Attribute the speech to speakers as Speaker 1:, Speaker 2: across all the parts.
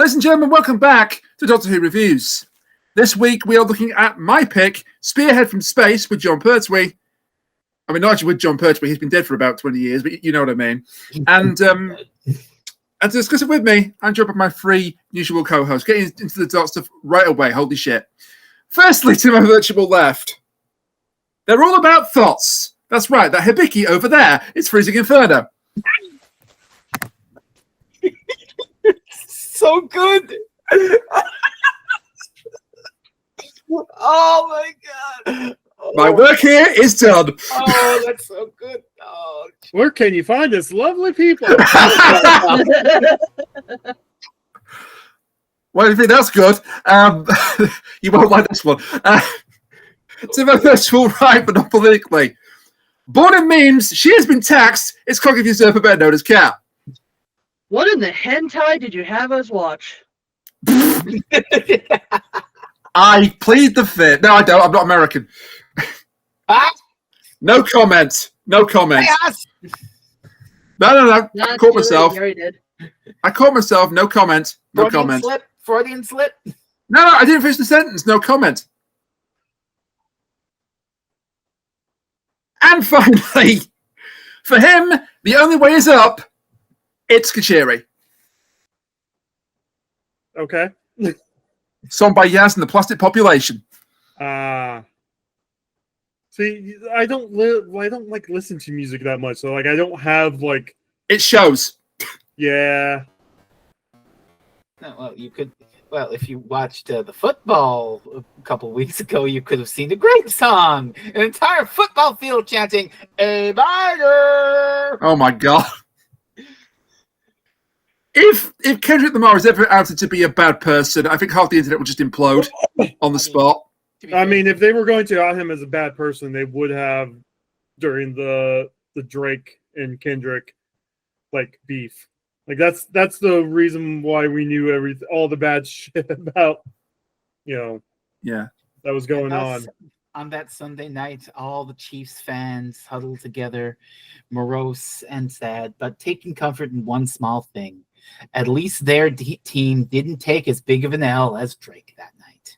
Speaker 1: Ladies and gentlemen, welcome back to Doctor Who Reviews. This week we are looking at my pick, Spearhead from Space with Jon Pertwee. I mean, not actually with Jon Pertwee, he's been dead for about 20 years, but you know what I mean. And to discuss it with me, I'm joined by my three usual co-hosts. Getting into the dot stuff right away, holy shit. Firstly, to my virtual left, they're all about thoughts. That's right, that Hibiki over there is Freezing Inferno.
Speaker 2: So good. Oh my god.
Speaker 1: My work here is done.
Speaker 2: Oh, that's so good. Oh,
Speaker 3: where can you find this lovely people?
Speaker 1: Well, you think that's good? You won't like this one. To my virtual right, but not politically. Born in memes, she has been taxed. It's cognitive usurper better known as Cat.
Speaker 4: What in the hentai did you have us watch?
Speaker 1: I plead the fifth. No, I don't. I'm not American. No comment. No comment. No. I caught myself. I caught myself. No comment. No comment.
Speaker 2: Freudian slip.
Speaker 1: No, I didn't finish the sentence. No comment. And finally, for him, the only way is up. It's Kuchiri.
Speaker 3: Okay.
Speaker 1: Song by Yaz and the Plastic Population.
Speaker 3: See, I don't like listen to music that much, so like I don't have like.
Speaker 1: It shows.
Speaker 3: Yeah.
Speaker 2: No, well, you could. Well, if you watched the football a couple weeks ago, you could have seen a great song, an entire football field chanting "A Bider."
Speaker 1: Oh my god. If Kendrick Lamar is ever outed to be a bad person, I think half the internet will just implode on the spot.
Speaker 3: I mean, if they were going to out him as a bad person, they would have during the Drake and Kendrick like beef. Like that's the reason why we knew all the bad shit about that was going on.
Speaker 2: On that Sunday night, all the Chiefs fans huddled together, morose and sad, but taking comfort in one small thing. At least their team didn't take as big of an L as Drake that night.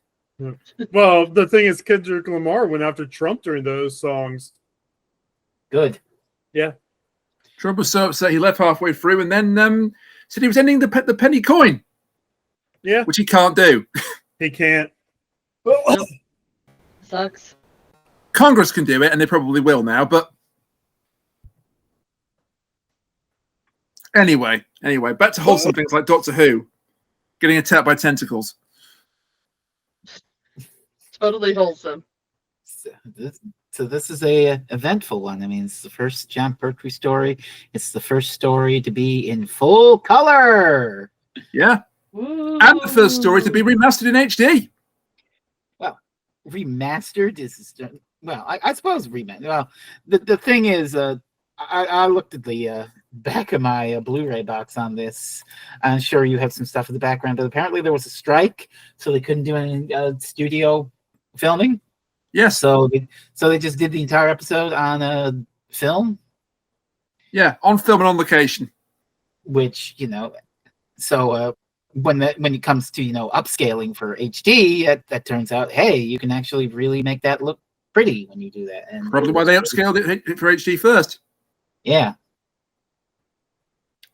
Speaker 3: Well, the thing is, Kendrick Lamar went after Trump during those songs.
Speaker 2: Good.
Speaker 3: Yeah.
Speaker 1: Trump was so upset he left halfway through and then said he was ending the penny coin.
Speaker 3: Yeah.
Speaker 1: Which he can't do.
Speaker 3: He can't.
Speaker 4: Nope. Sucks.
Speaker 1: Congress can do it, and they probably will now, but Anyway, back to wholesome things like Doctor Who getting attacked by tentacles.
Speaker 4: Totally wholesome.
Speaker 2: So this is a eventful one. I mean, it's the first Jon Pertwee story. It's the first story to be in full color.
Speaker 1: Yeah.
Speaker 4: Woo.
Speaker 1: And the first story to be remastered in HD.
Speaker 2: Well, remastered is... Well, I suppose remastered. Well, the thing is... I looked at the back of my Blu-ray box on this. I'm sure you have some stuff in the background, but apparently there was a strike, so they couldn't do any studio filming.
Speaker 1: Yes.
Speaker 2: So they just did the entire episode on film.
Speaker 1: Yeah, on film and on location.
Speaker 2: Which so when it comes to upscaling for HD, that turns out, hey, you can actually really make that look pretty when you do that. And
Speaker 1: probably why they upscaled it for HD first.
Speaker 2: Yeah.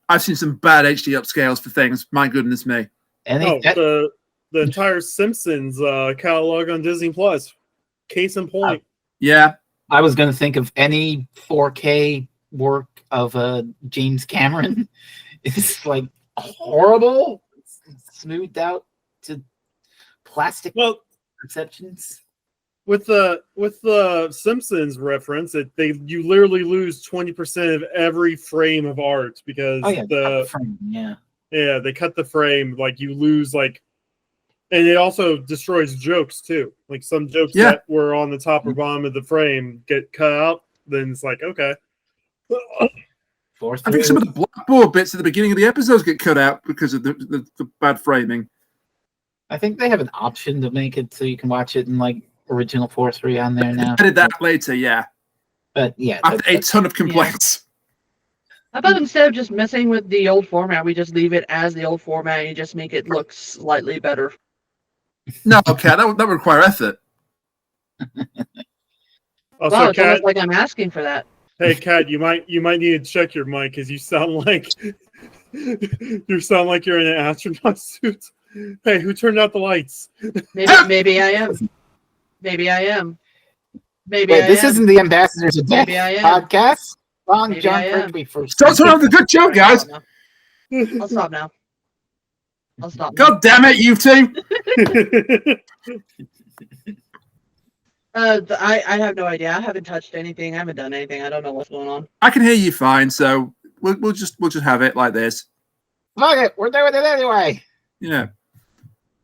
Speaker 1: I've seen some bad HD upscales for things. My goodness me.
Speaker 2: And
Speaker 3: the entire Simpsons catalog on Disney Plus. Case in point.
Speaker 1: Yeah.
Speaker 2: I was going to think of any 4K work of James Cameron. It's like horrible. It's smoothed out to plastic perceptions.
Speaker 3: With the Simpsons reference, you literally lose 20% of every frame of art because
Speaker 2: the frame,
Speaker 3: they cut the frame. Like you lose and it also destroys jokes too. Like some jokes that were on the top or bottom of the frame get cut out. Then it's like okay.
Speaker 1: I think some of the blackboard bits at the beginning of the episodes get cut out because of the bad framing.
Speaker 2: I think they have an option to make it so you can watch it in original 4:3 on there now.
Speaker 1: I did that later, yeah.
Speaker 2: But yeah,
Speaker 1: after a ton of complaints.
Speaker 4: How about instead of just messing with the old format, we just leave it as the old format and you just make it look slightly better?
Speaker 1: No, okay, that would require effort.
Speaker 3: Also,
Speaker 4: Wow, it's
Speaker 3: Kat,
Speaker 4: almost like I'm asking for that.
Speaker 3: hey, Kat, you might need to check your mic because you sound like you're in an astronaut suit. Hey, who turned out the lights?
Speaker 4: Maybe I am. Maybe I am. Maybe
Speaker 2: Wait,
Speaker 4: I
Speaker 2: this
Speaker 4: am.
Speaker 2: isn't the Ambassadors of Death
Speaker 4: Maybe I am.
Speaker 2: podcast. Wrong,
Speaker 4: Maybe
Speaker 2: Jon
Speaker 4: I am.
Speaker 2: Pertwee first.
Speaker 1: Stop turning off the good joke, guys.
Speaker 4: I'll stop now. I'll stop now.
Speaker 1: God damn it, you two.
Speaker 4: I have no idea. I haven't touched anything. I haven't done anything. I don't know what's going on.
Speaker 1: I can hear you fine, so we'll just have it like this.
Speaker 2: Fuck it, we're doing it anyway.
Speaker 1: Yeah.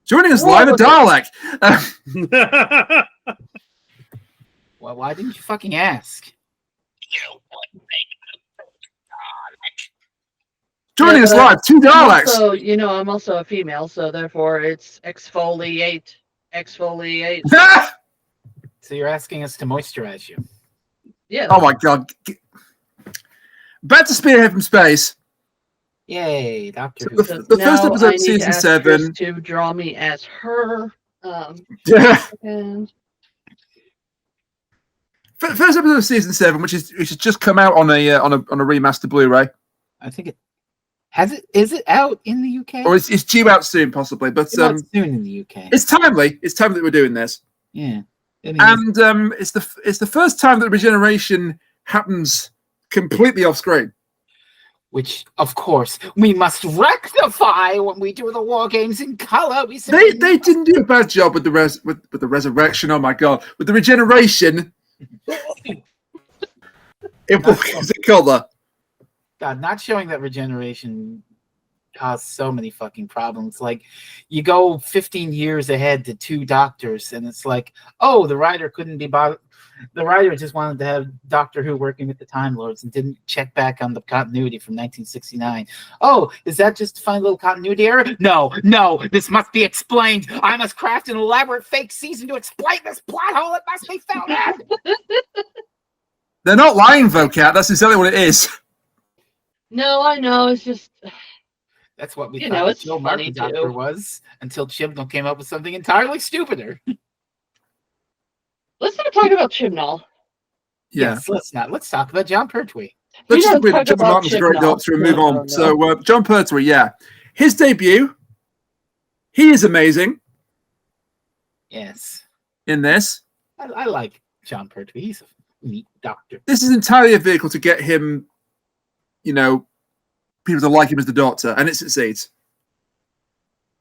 Speaker 1: Joining us
Speaker 4: Whoa,
Speaker 1: live, a
Speaker 4: look
Speaker 1: Dalek.
Speaker 2: Well, why didn't you fucking ask?
Speaker 1: Joining us
Speaker 4: but
Speaker 1: live, two Daleks.
Speaker 4: So I'm also a female, so therefore it's exfoliate. Exfoliate.
Speaker 2: So you're asking us to moisturize you.
Speaker 4: Yeah.
Speaker 1: Oh my god. Back to Spearhead from space.
Speaker 2: Yay, Doctor Who.
Speaker 1: The first episode
Speaker 4: I
Speaker 1: of
Speaker 4: need
Speaker 1: season
Speaker 4: to ask
Speaker 1: 7.
Speaker 4: Chris to draw me as her.
Speaker 1: Yeah.
Speaker 4: And
Speaker 1: First episode of season 7, which has just come out on a remaster Blu-ray,
Speaker 2: I think it has it. Is it out in the UK?
Speaker 1: or it's due out soon, possibly. But
Speaker 2: It's out soon in the UK.
Speaker 1: it's timely. It's timely that we're doing this,
Speaker 2: Yeah. It is.
Speaker 1: and it's the first time that regeneration happens completely off screen.
Speaker 2: Which, of course, we must rectify when we do the war games in color.
Speaker 1: They didn't do a bad job with the resurrection. Oh my god, with the regeneration. It was a color.
Speaker 2: God, not showing that regeneration caused so many fucking problems. Like, you go 15 years ahead to 2 doctors, and it's like, oh, the writer couldn't be bothered. The writer just wanted to have Doctor Who working with the Time Lords and didn't check back on the continuity from 1969. Oh, is that just to find a little continuity error? No, this must be explained. I must craft an elaborate fake season to explain this plot hole. It must be filled in.
Speaker 1: They're not lying, though, Kat. That's exactly what it is.
Speaker 4: no, I know. It's just
Speaker 2: That's what we
Speaker 4: You
Speaker 2: thought
Speaker 4: know,
Speaker 2: the
Speaker 4: it's
Speaker 2: Joe
Speaker 4: funny,
Speaker 2: Martin Doctor
Speaker 4: too.
Speaker 2: was until Chibnall came up with something entirely stupider.
Speaker 4: let's not talk about Chibnall.
Speaker 1: Yeah.
Speaker 2: Yes, let's not. Let's talk about Jon Pertwee.
Speaker 1: Let's
Speaker 4: We
Speaker 1: just
Speaker 4: don't
Speaker 1: bring
Speaker 4: talk
Speaker 1: John
Speaker 4: about
Speaker 1: Martin's a great
Speaker 4: Chibnall.
Speaker 1: doctor and move
Speaker 4: No,
Speaker 1: on.
Speaker 4: no.
Speaker 1: So, Jon Pertwee, yeah. His debut, he is amazing
Speaker 2: Yes.
Speaker 1: in this.
Speaker 2: I like Jon Pertwee. He's a neat doctor.
Speaker 1: This is entirely a vehicle to get him, people to like him as the Doctor, and it succeeds.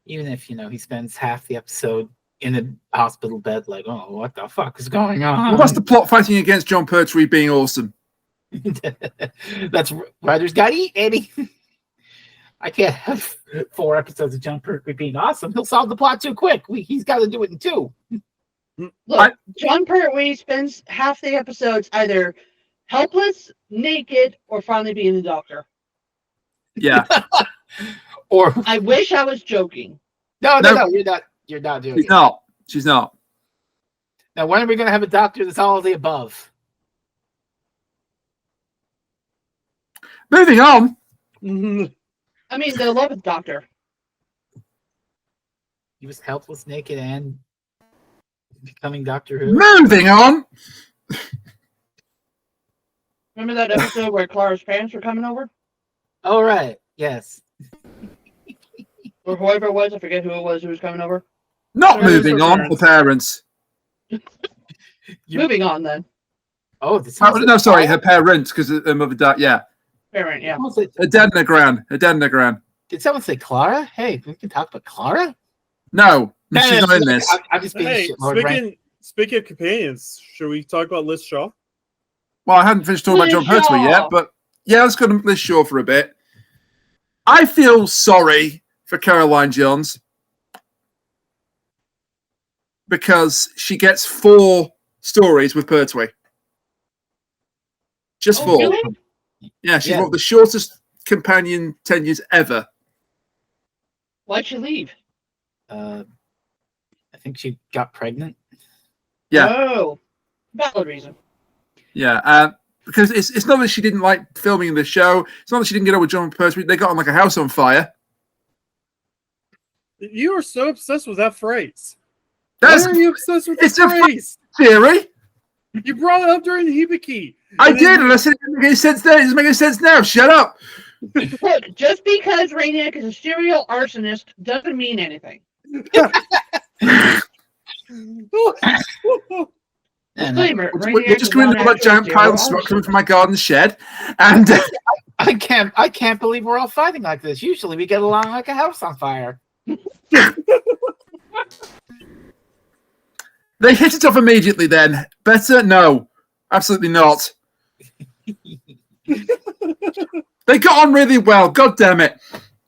Speaker 2: Even if, he spends half the episode in a hospital bed like, oh, what the fuck is going on?
Speaker 1: What's the plot fighting against Jon Pertwee being awesome?
Speaker 2: That's writers got to eat, baby. I can't have 4 episodes of Jon Pertwee being awesome. He'll solve the plot too quick. He's got to do it in 2.
Speaker 4: Look, Jon Pertwee spends half the episodes either helpless, naked, or finally being the Doctor.
Speaker 1: Yeah.
Speaker 2: Or
Speaker 4: I wish I was joking.
Speaker 2: no,
Speaker 1: No.
Speaker 2: you're not doing
Speaker 1: She's
Speaker 2: it.
Speaker 1: not. She's not.
Speaker 2: Now, when are we going to have a doctor that's all of the above?
Speaker 1: Moving on.
Speaker 4: I mean, the 11th Doctor.
Speaker 2: He was helpless, naked, and becoming Doctor Who.
Speaker 1: Moving on.
Speaker 4: Remember that episode where Clara's parents were coming over?
Speaker 2: All right. Yes.
Speaker 4: Or whoever it was, I forget who it was who was coming over.
Speaker 1: Not
Speaker 3: Parents
Speaker 1: moving
Speaker 3: or
Speaker 1: on.
Speaker 3: parents?
Speaker 1: The parents.
Speaker 4: Moving on then.
Speaker 2: Oh, this
Speaker 1: Oh, no, sorry, her parents, because her mother died. Yeah.
Speaker 4: Parent, yeah.
Speaker 1: Her dad and her gran. Her dad and her gran.
Speaker 2: Did someone say Clara? Hey, we can talk about Clara.
Speaker 1: No, she's not in this.
Speaker 2: I'm just being
Speaker 3: Hey,
Speaker 2: shitlord, right?
Speaker 3: speaking of companions, should we talk about Liz Shaw?
Speaker 1: Well, I hadn't finished talking about Jon
Speaker 4: Liz
Speaker 1: Pertwee
Speaker 4: Shaw.
Speaker 1: yet, but yeah, let's go to Liz Shaw for a bit. I feel sorry for Caroline Johns because she gets 4 stories with Pertwee. Just 4.
Speaker 4: Really?
Speaker 1: Yeah, she's
Speaker 2: Yeah.
Speaker 1: one of the shortest companion tenures ever.
Speaker 4: Why'd she leave?
Speaker 2: I think she got pregnant.
Speaker 1: Yeah.
Speaker 4: Oh, valid reason.
Speaker 1: Yeah. because it's not that she didn't like filming the show. It's not that she didn't get on with Jon Pertwee. They got on like a house on fire.
Speaker 3: You are so obsessed with that phrase.
Speaker 1: Why
Speaker 3: are you obsessed with
Speaker 1: it's
Speaker 3: the phrase?
Speaker 1: Theory.
Speaker 3: You brought it up during the Hibiki.
Speaker 1: I did, and I said it doesn't make any sense then. It doesn't make any sense now. Shut up.
Speaker 4: Look, just because Rainier is a serial arsonist doesn't mean anything. Disclaimer,
Speaker 1: We're just going to know that giant pile of smoke coming from my garden shed, and
Speaker 2: I can't believe we're all fighting like this. Usually we get along like a house on fire.
Speaker 1: they hit it off immediately. Then better? No, absolutely not. They got on really well. God damn it!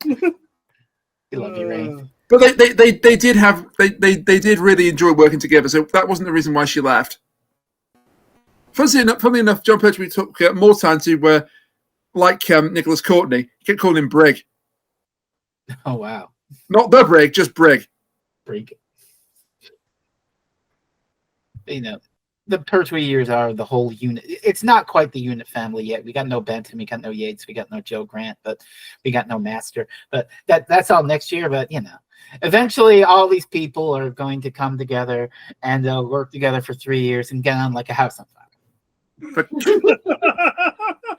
Speaker 2: We love you, Rain.
Speaker 1: But they did really enjoy working together. So that wasn't the reason why she left. Funnily enough, Jon Pertwee took more time to like Nicholas Courtney. He kept calling him Brig.
Speaker 2: Oh wow!
Speaker 1: Not the Brig, just Brig.
Speaker 2: Brig. You know, the Pertwee years are the whole unit. It's not quite the unit family yet. We got no Benton, we got no Yates, we got no Joe Grant, but we got no Master. But that's all next year. But you know, eventually all these people are going to come together and they'll work together for 3 years and get on like a house on fire.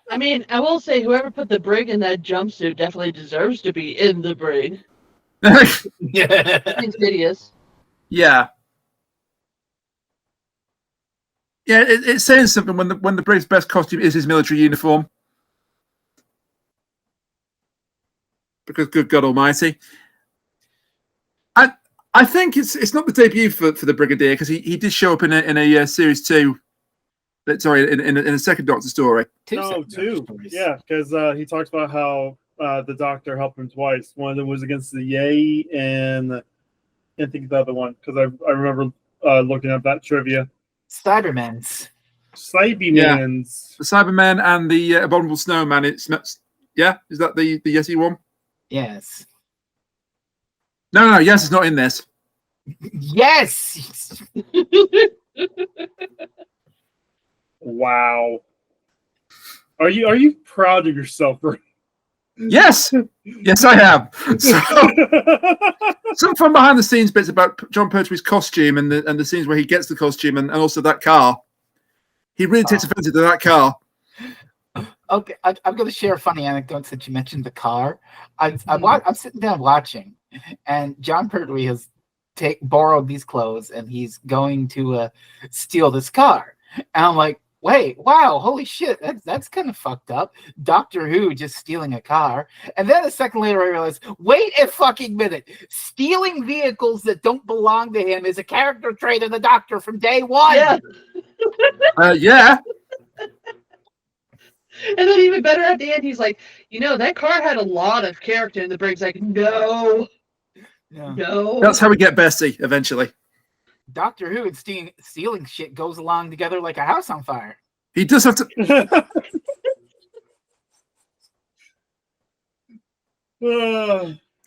Speaker 4: I mean, I will say whoever put the Brig in that jumpsuit definitely deserves to be in the Brig.
Speaker 2: Yeah.
Speaker 4: It's hideous.
Speaker 1: Yeah. Yeah, it's saying something when the Brig's best costume is his military uniform. Because good God Almighty, I think it's not the debut for the Brigadier because he did show up in a series 2. Sorry, in a second Doctor story.
Speaker 3: Two. Yeah, because he talks about how the Doctor helped him twice. One of them was against the Yay, and I can't think of the other one because I remember looking up that trivia.
Speaker 2: Cybermen's.
Speaker 3: Cybermen's.
Speaker 1: The Cybermen and the Abominable Snowman. Is that the Yeti one?
Speaker 2: Yes.
Speaker 1: No, yes, it's not in this.
Speaker 2: Yes.
Speaker 3: Wow. Are you proud of yourself, Ray?
Speaker 1: Yes, I am. So, some fun behind the scenes bits about Jon Pertwee's costume and the scenes where he gets the costume and also that car. He really takes offense to that car.
Speaker 2: Okay, I'm going to share a funny anecdote since you mentioned the car. I'm sitting down watching, and Jon Pertwee has borrowed these clothes, and he's going to steal this car. And I'm like, wait, wow, holy shit, that's kind of fucked up. Doctor Who just stealing a car. And then a second later, I realized, wait a fucking minute. Stealing vehicles that don't belong to him is a character trait of the Doctor from day one.
Speaker 4: Yeah.
Speaker 1: Yeah.
Speaker 4: And then even better at the end, he's like, that car had a lot of character. And the Brig's like, no.
Speaker 2: Yeah.
Speaker 4: No.
Speaker 1: That's how we get Bessie eventually.
Speaker 2: Doctor Who and stealing shit goes along together like a house on fire.
Speaker 1: He does have to.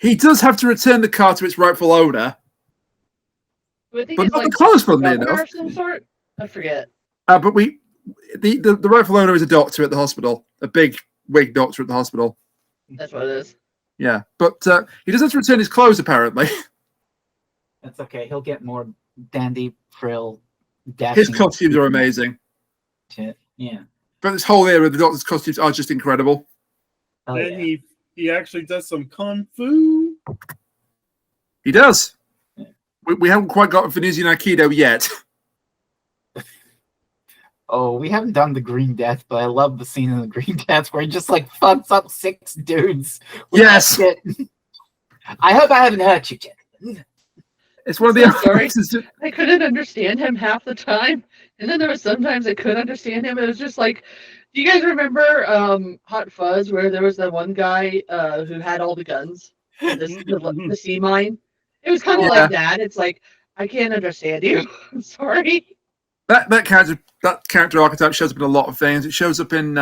Speaker 1: He does have to return the car to its rightful owner.
Speaker 4: But
Speaker 1: not the clothes, funnily enough.
Speaker 4: Of some sort? I forget.
Speaker 1: But the rightful owner is a doctor at the hospital, a big wig doctor at the hospital.
Speaker 4: That's what it is.
Speaker 1: Yeah, but he does have to return his clothes apparently.
Speaker 2: That's okay. He'll get more dandy frill.
Speaker 1: His costumes are amazing.
Speaker 2: Shit. Yeah.
Speaker 1: But this whole era, the Doctor's costumes are just incredible.
Speaker 2: Oh,
Speaker 3: then
Speaker 2: yeah.
Speaker 3: he actually does some kung fu.
Speaker 1: He does. We haven't quite got Venusian Aikido yet.
Speaker 2: Oh, we haven't done the Green Death, but I love the scene in the Green Death where he just fucks up 6 dudes.
Speaker 1: Yes.
Speaker 2: I hope I haven't hurt you, gentlemen.
Speaker 1: It's one of the
Speaker 4: Sorry. I couldn't understand him half the time. And then there was sometimes I could understand him. It was just like, do you guys remember Hot Fuzz where there was that one guy who had all the guns? The sea mine? It was kind of like that. It's like, I can't understand you. I'm sorry.
Speaker 1: That character archetype shows up in a lot of things. It shows up in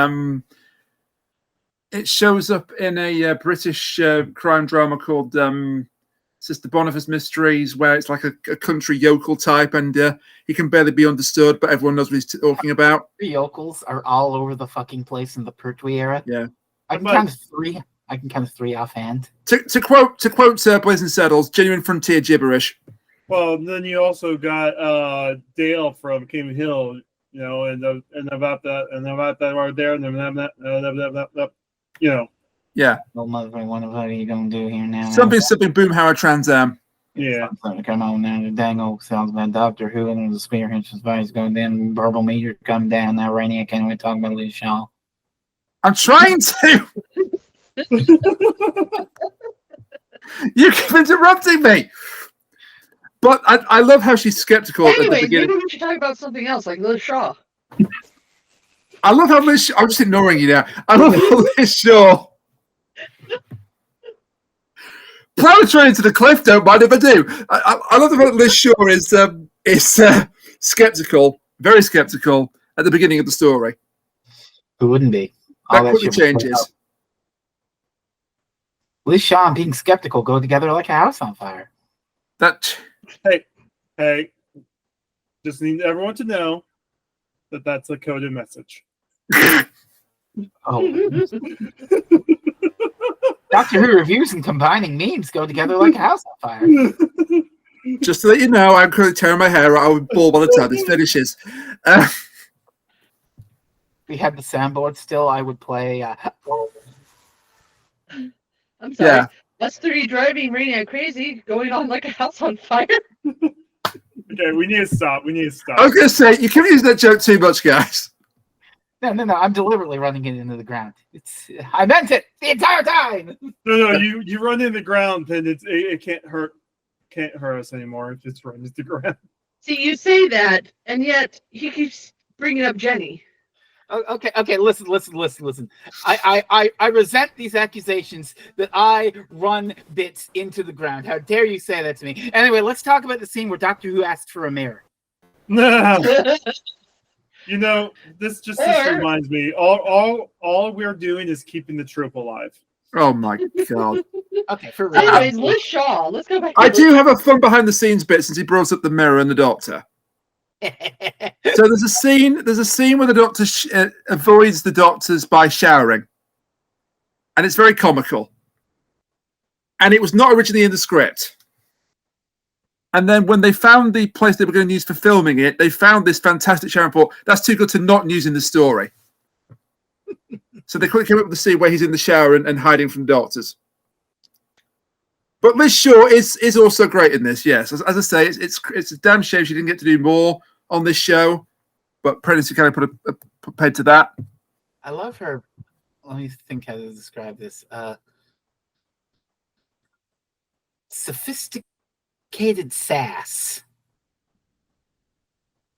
Speaker 1: a British crime drama called Sister Boniface Mysteries, where it's like a country yokel type, and he can barely be understood, but everyone knows what he's talking about.
Speaker 2: The yokels are all over the fucking place in the Pertwee era.
Speaker 1: Yeah,
Speaker 2: I can count three. I can count three offhand.
Speaker 1: To quote Blazing Saddles, genuine frontier gibberish.
Speaker 3: Well, then you also got Dale from King Hill, you know, and about that right there, and that, you know.
Speaker 1: Yeah.
Speaker 2: Well, motherfucker, what are you gonna do here now?
Speaker 1: Something Boomhauer Trans Am.
Speaker 3: Yeah.
Speaker 2: Come on now, the dang old salesman, Doctor Who, and the Spearhead advice going down, verbal meter come down. Now, Rainy, I can't wait to talk about Liz Shaw.
Speaker 1: I'm trying to. You keep interrupting me. But I love how she's skeptical at the
Speaker 4: Anyway,
Speaker 1: beginning.
Speaker 4: maybe we should talk about something else, like Liz Shaw.
Speaker 1: I love how Liz. I'm just ignoring you now. I love how Liz Shaw. Plow the train to the cliff. Don't mind if I do. I love the fact that Liz Shaw is skeptical, very skeptical at the beginning of the story.
Speaker 2: Who wouldn't be?
Speaker 1: That quickly changes.
Speaker 2: Liz Shaw and being skeptical go together like a house on fire.
Speaker 1: That.
Speaker 3: Hey, just need everyone to know that that's a coded message.
Speaker 2: Oh. Doctor Who reviews and combining memes go together like a house on fire.
Speaker 1: Just to let you know, I'm currently tearing my hair out. I would ball by the time this finishes.
Speaker 2: We had the soundboard still. I would play.
Speaker 4: I'm sorry.
Speaker 1: Yeah.
Speaker 4: That's 3 driving Rainiac crazy, going on like a house on fire.
Speaker 3: Okay, we need to stop.
Speaker 1: I was going to say, you can use that joke too much, guys.
Speaker 2: No. I'm deliberately running it into the ground. I meant it the entire time.
Speaker 3: No. You run in the ground, and it can't hurt us anymore. It just runs the ground.
Speaker 4: See, you say that, and yet he keeps bringing up Jenny.
Speaker 2: Okay. Listen. I resent these accusations that I run bits into the ground. How dare you say that to me? Anyway, let's talk about the scene where Doctor Who asked for a mirror.
Speaker 3: No. You know, this reminds me. All we're doing is keeping the trope alive.
Speaker 1: Oh my god.
Speaker 2: Okay, for real.
Speaker 4: Anyways, Liz Shaw. Let's go back.
Speaker 1: I do have a fun behind the scenes bit since he brought up the mirror and the Doctor. So there's a scene where the Doctor avoids the Doctors by showering, and it's very comical. And it was not originally in the script. And then when they found the place they were going to use for filming it, they found this fantastic shower report. That's too good to not use in the story. So they quickly came up with the scene where he's in the shower and hiding from Doctors. But Liz Shaw is also great in this, yes. As I say, it's a damn shame she didn't get to do more on this show. But Predator kind of put a paid to that.
Speaker 2: I love her. Let me think how to describe this. Sophisticated sass.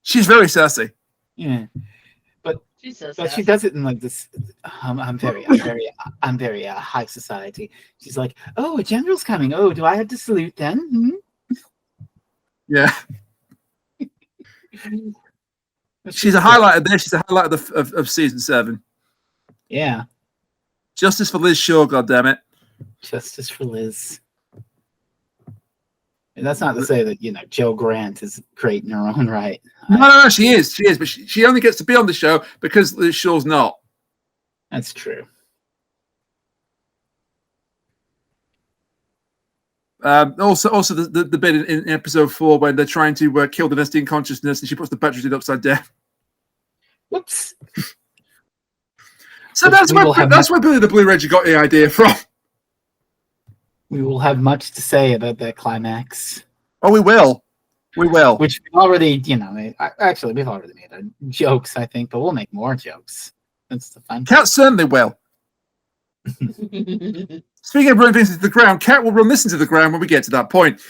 Speaker 1: She's very sassy.
Speaker 2: Yeah, but
Speaker 4: But
Speaker 2: she does it in like this. I'm very high society. She's like, "Oh, a general's coming. Oh, do I have to salute then?" Hmm?
Speaker 1: Yeah. She's a highlight of this. She's a highlight of season 7.
Speaker 2: Yeah.
Speaker 1: Justice for Liz Shaw, goddammit.
Speaker 2: Justice for Liz. And that's not to say that, Joe Grant is great in her own right.
Speaker 1: No, she is. She is, but she only gets to be on the show because Liz Shaw's not.
Speaker 2: That's true.
Speaker 1: Also, the bit in episode 4 when they're trying to kill the Nestine consciousness and she puts the batteries in upside down.
Speaker 2: Whoops.
Speaker 1: So that's where Billy the Blue Ranger got the idea from.
Speaker 2: We will have much to say about that climax.
Speaker 1: Oh, we will. We will.
Speaker 2: Which we've already, actually, we've already made jokes, I think, but we'll make more jokes. That's the fun.
Speaker 1: Cat certainly will. Speaking of running things into the ground, Cat will run this into the ground when we get to that point.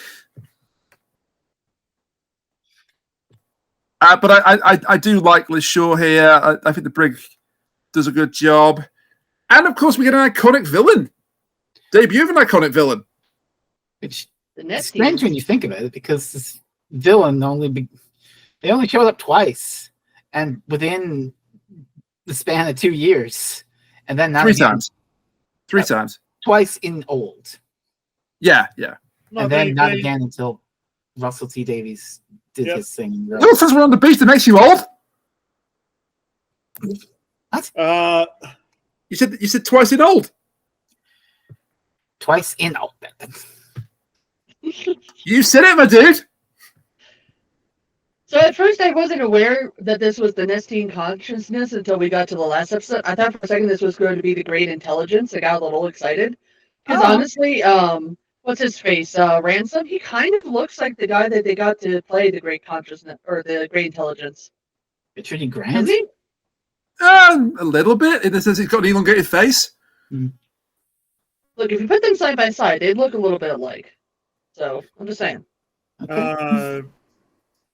Speaker 1: But I do like Liz Shaw here. I think the Brig does a good job. And, of course, we get an iconic villain. Debut of an iconic villain.
Speaker 2: Which is strange when you think about it, because this villain they only showed up twice, and within the span of 2 years, and then
Speaker 1: 3 times. 3 times.
Speaker 2: Twice in old.
Speaker 1: Yeah.
Speaker 2: And then not again until Russell T Davies did his thing.
Speaker 1: You know, since we're on the beach, that makes you old.
Speaker 2: What?
Speaker 1: You said twice in old.
Speaker 2: Twice in old.
Speaker 1: You said it, my dude.
Speaker 4: So at first I wasn't aware that this was the Nestine consciousness until we got to the last episode. I thought for a second this was going to be the Great Intelligence. I got a little excited. Because honestly, what's his face? Ransom, he kind of looks like the guy that they got to play the Great Consciousness or the Great Intelligence.
Speaker 2: Richard Grant?
Speaker 1: A little bit, in the sense he's got an elongated face.
Speaker 4: Look, if you put them side by side, they'd look a little bit alike. So, I'm just saying.
Speaker 3: Okay.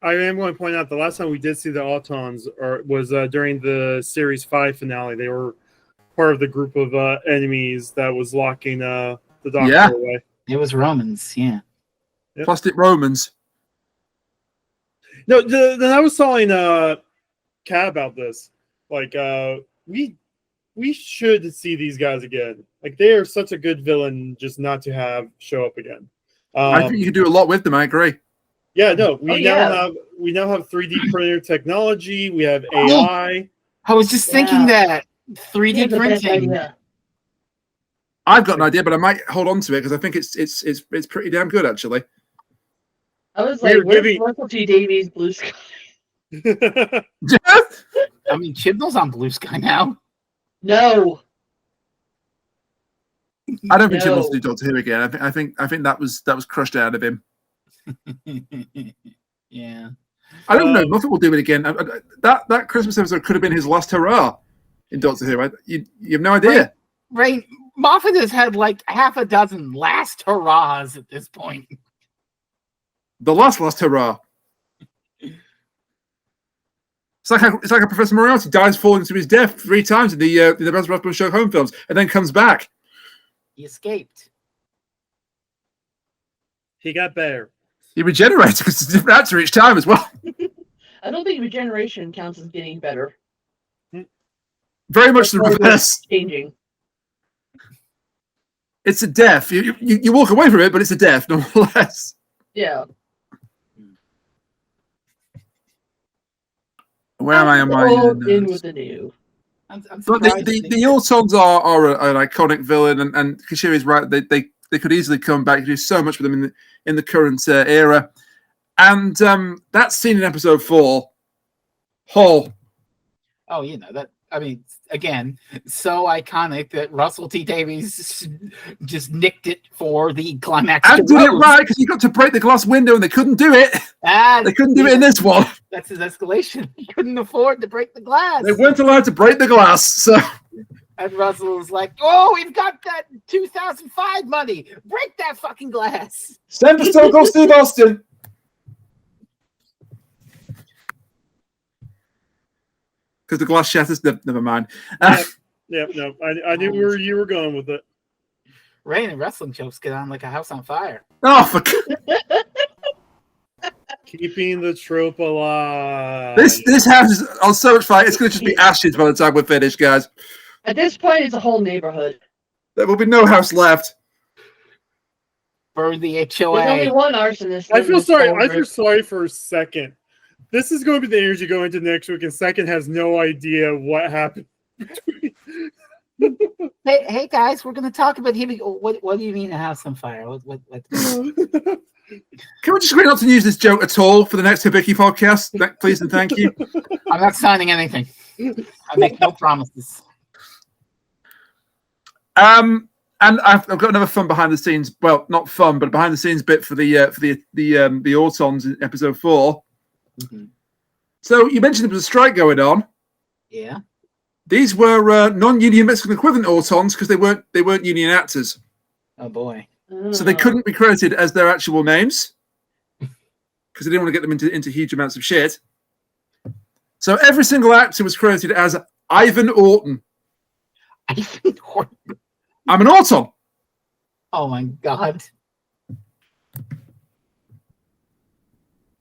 Speaker 3: I am going to point out the last time we did see the Autons was during the Series 5 finale. They were part of the group of enemies that was locking the Doctor away.
Speaker 2: It was Romans, yeah.
Speaker 3: Yep.
Speaker 1: Plastic Romans.
Speaker 3: No, then I was telling Kat about this. Like, we should see these guys again. Like, they are such a good villain just not to have show up again.
Speaker 1: I think you can do a lot with them. I agree.
Speaker 3: Yeah, no, we now have 3D printer technology. We have AI.
Speaker 2: I was just thinking that 3D printing.
Speaker 1: I've got an idea, but I might hold on to it because I think it's pretty damn good, actually.
Speaker 4: I was like, where's Russell T Davies' Blue Sky?
Speaker 2: I mean, Chibnall's on Blue Sky now.
Speaker 4: No.
Speaker 1: I don't think Chibnall wants to do Doctor Who again. I think that was crushed out of him.
Speaker 2: Yeah.
Speaker 1: I don't know. Moffat will do it again. That Christmas episode could have been his last hurrah in Doctor Who. You have no idea.
Speaker 2: Right. Moffat has had like half a dozen last hurrahs at this point.
Speaker 1: The last hurrah. It's like a Professor Moriarty dies falling to his death 3 times in the Basil Rathbone Sherlock Holmes films, and then comes back.
Speaker 2: He escaped.
Speaker 3: He got better.
Speaker 1: He regenerates because it's a different actor each time as well.
Speaker 4: I don't think regeneration counts as getting better.
Speaker 1: Very much the reverse.
Speaker 4: Changing.
Speaker 1: It's a death. You walk away from it, but it's a death, no less.
Speaker 4: Yeah.
Speaker 1: Where am I on my
Speaker 4: in with the new?
Speaker 1: But the Autons are an iconic villain, and Kuchiri's right. They could easily come back. You do so much with them in the current era, and that scene in episode 4, Hall.
Speaker 2: Oh, you know that. I mean, again, so iconic that Russell T Davies just nicked it for the climax.
Speaker 1: And did it right because he got to break the glass window, and they couldn't do it. They couldn't do it in this one.
Speaker 2: That's his escalation. He couldn't afford to break the glass.
Speaker 1: They weren't allowed to break the glass, so.
Speaker 2: And Russell was like, "Oh, we've got that 2005 money. Break that fucking glass."
Speaker 1: Send for Stone Cold Steve Austin. Because the glass shatters. Never mind.
Speaker 3: No. I knew where you were going with it.
Speaker 2: Rain and wrestling jokes get on like a house on fire.
Speaker 1: Oh, for
Speaker 3: Keeping the trope alive.
Speaker 1: This house is on so much fire. It's going to just be ashes by the time we're finished, guys.
Speaker 4: At this point, it's a whole neighborhood.
Speaker 1: There will be no house left.
Speaker 2: Burn the HOA.
Speaker 4: There's only one arsonist.
Speaker 3: I feel sorry for a second. This is going to be the energy going into next week, and Second has no idea what happened.
Speaker 2: Hey guys, we're going to talk about him. What do you mean a house on fire? What?
Speaker 1: Can we just agree not to use this joke at all for the next Hibiki podcast? Please and thank you.
Speaker 2: I'm not signing anything. I make no promises.
Speaker 1: And I've got another fun behind the scenes. Well, not fun, but behind the scenes bit for the Autons in episode 4.
Speaker 2: Mm-hmm.
Speaker 1: So you mentioned there was a strike going on.
Speaker 2: Yeah.
Speaker 1: These were non-union Mexican equivalent Autons because they weren't union actors.
Speaker 2: Oh boy.
Speaker 1: So they couldn't be credited as their actual names because they didn't want to get them into huge amounts of shit. So every single actor was credited as Ivan Orton.
Speaker 2: Ivan Orton.
Speaker 1: I'm an Auton.
Speaker 2: Oh my god.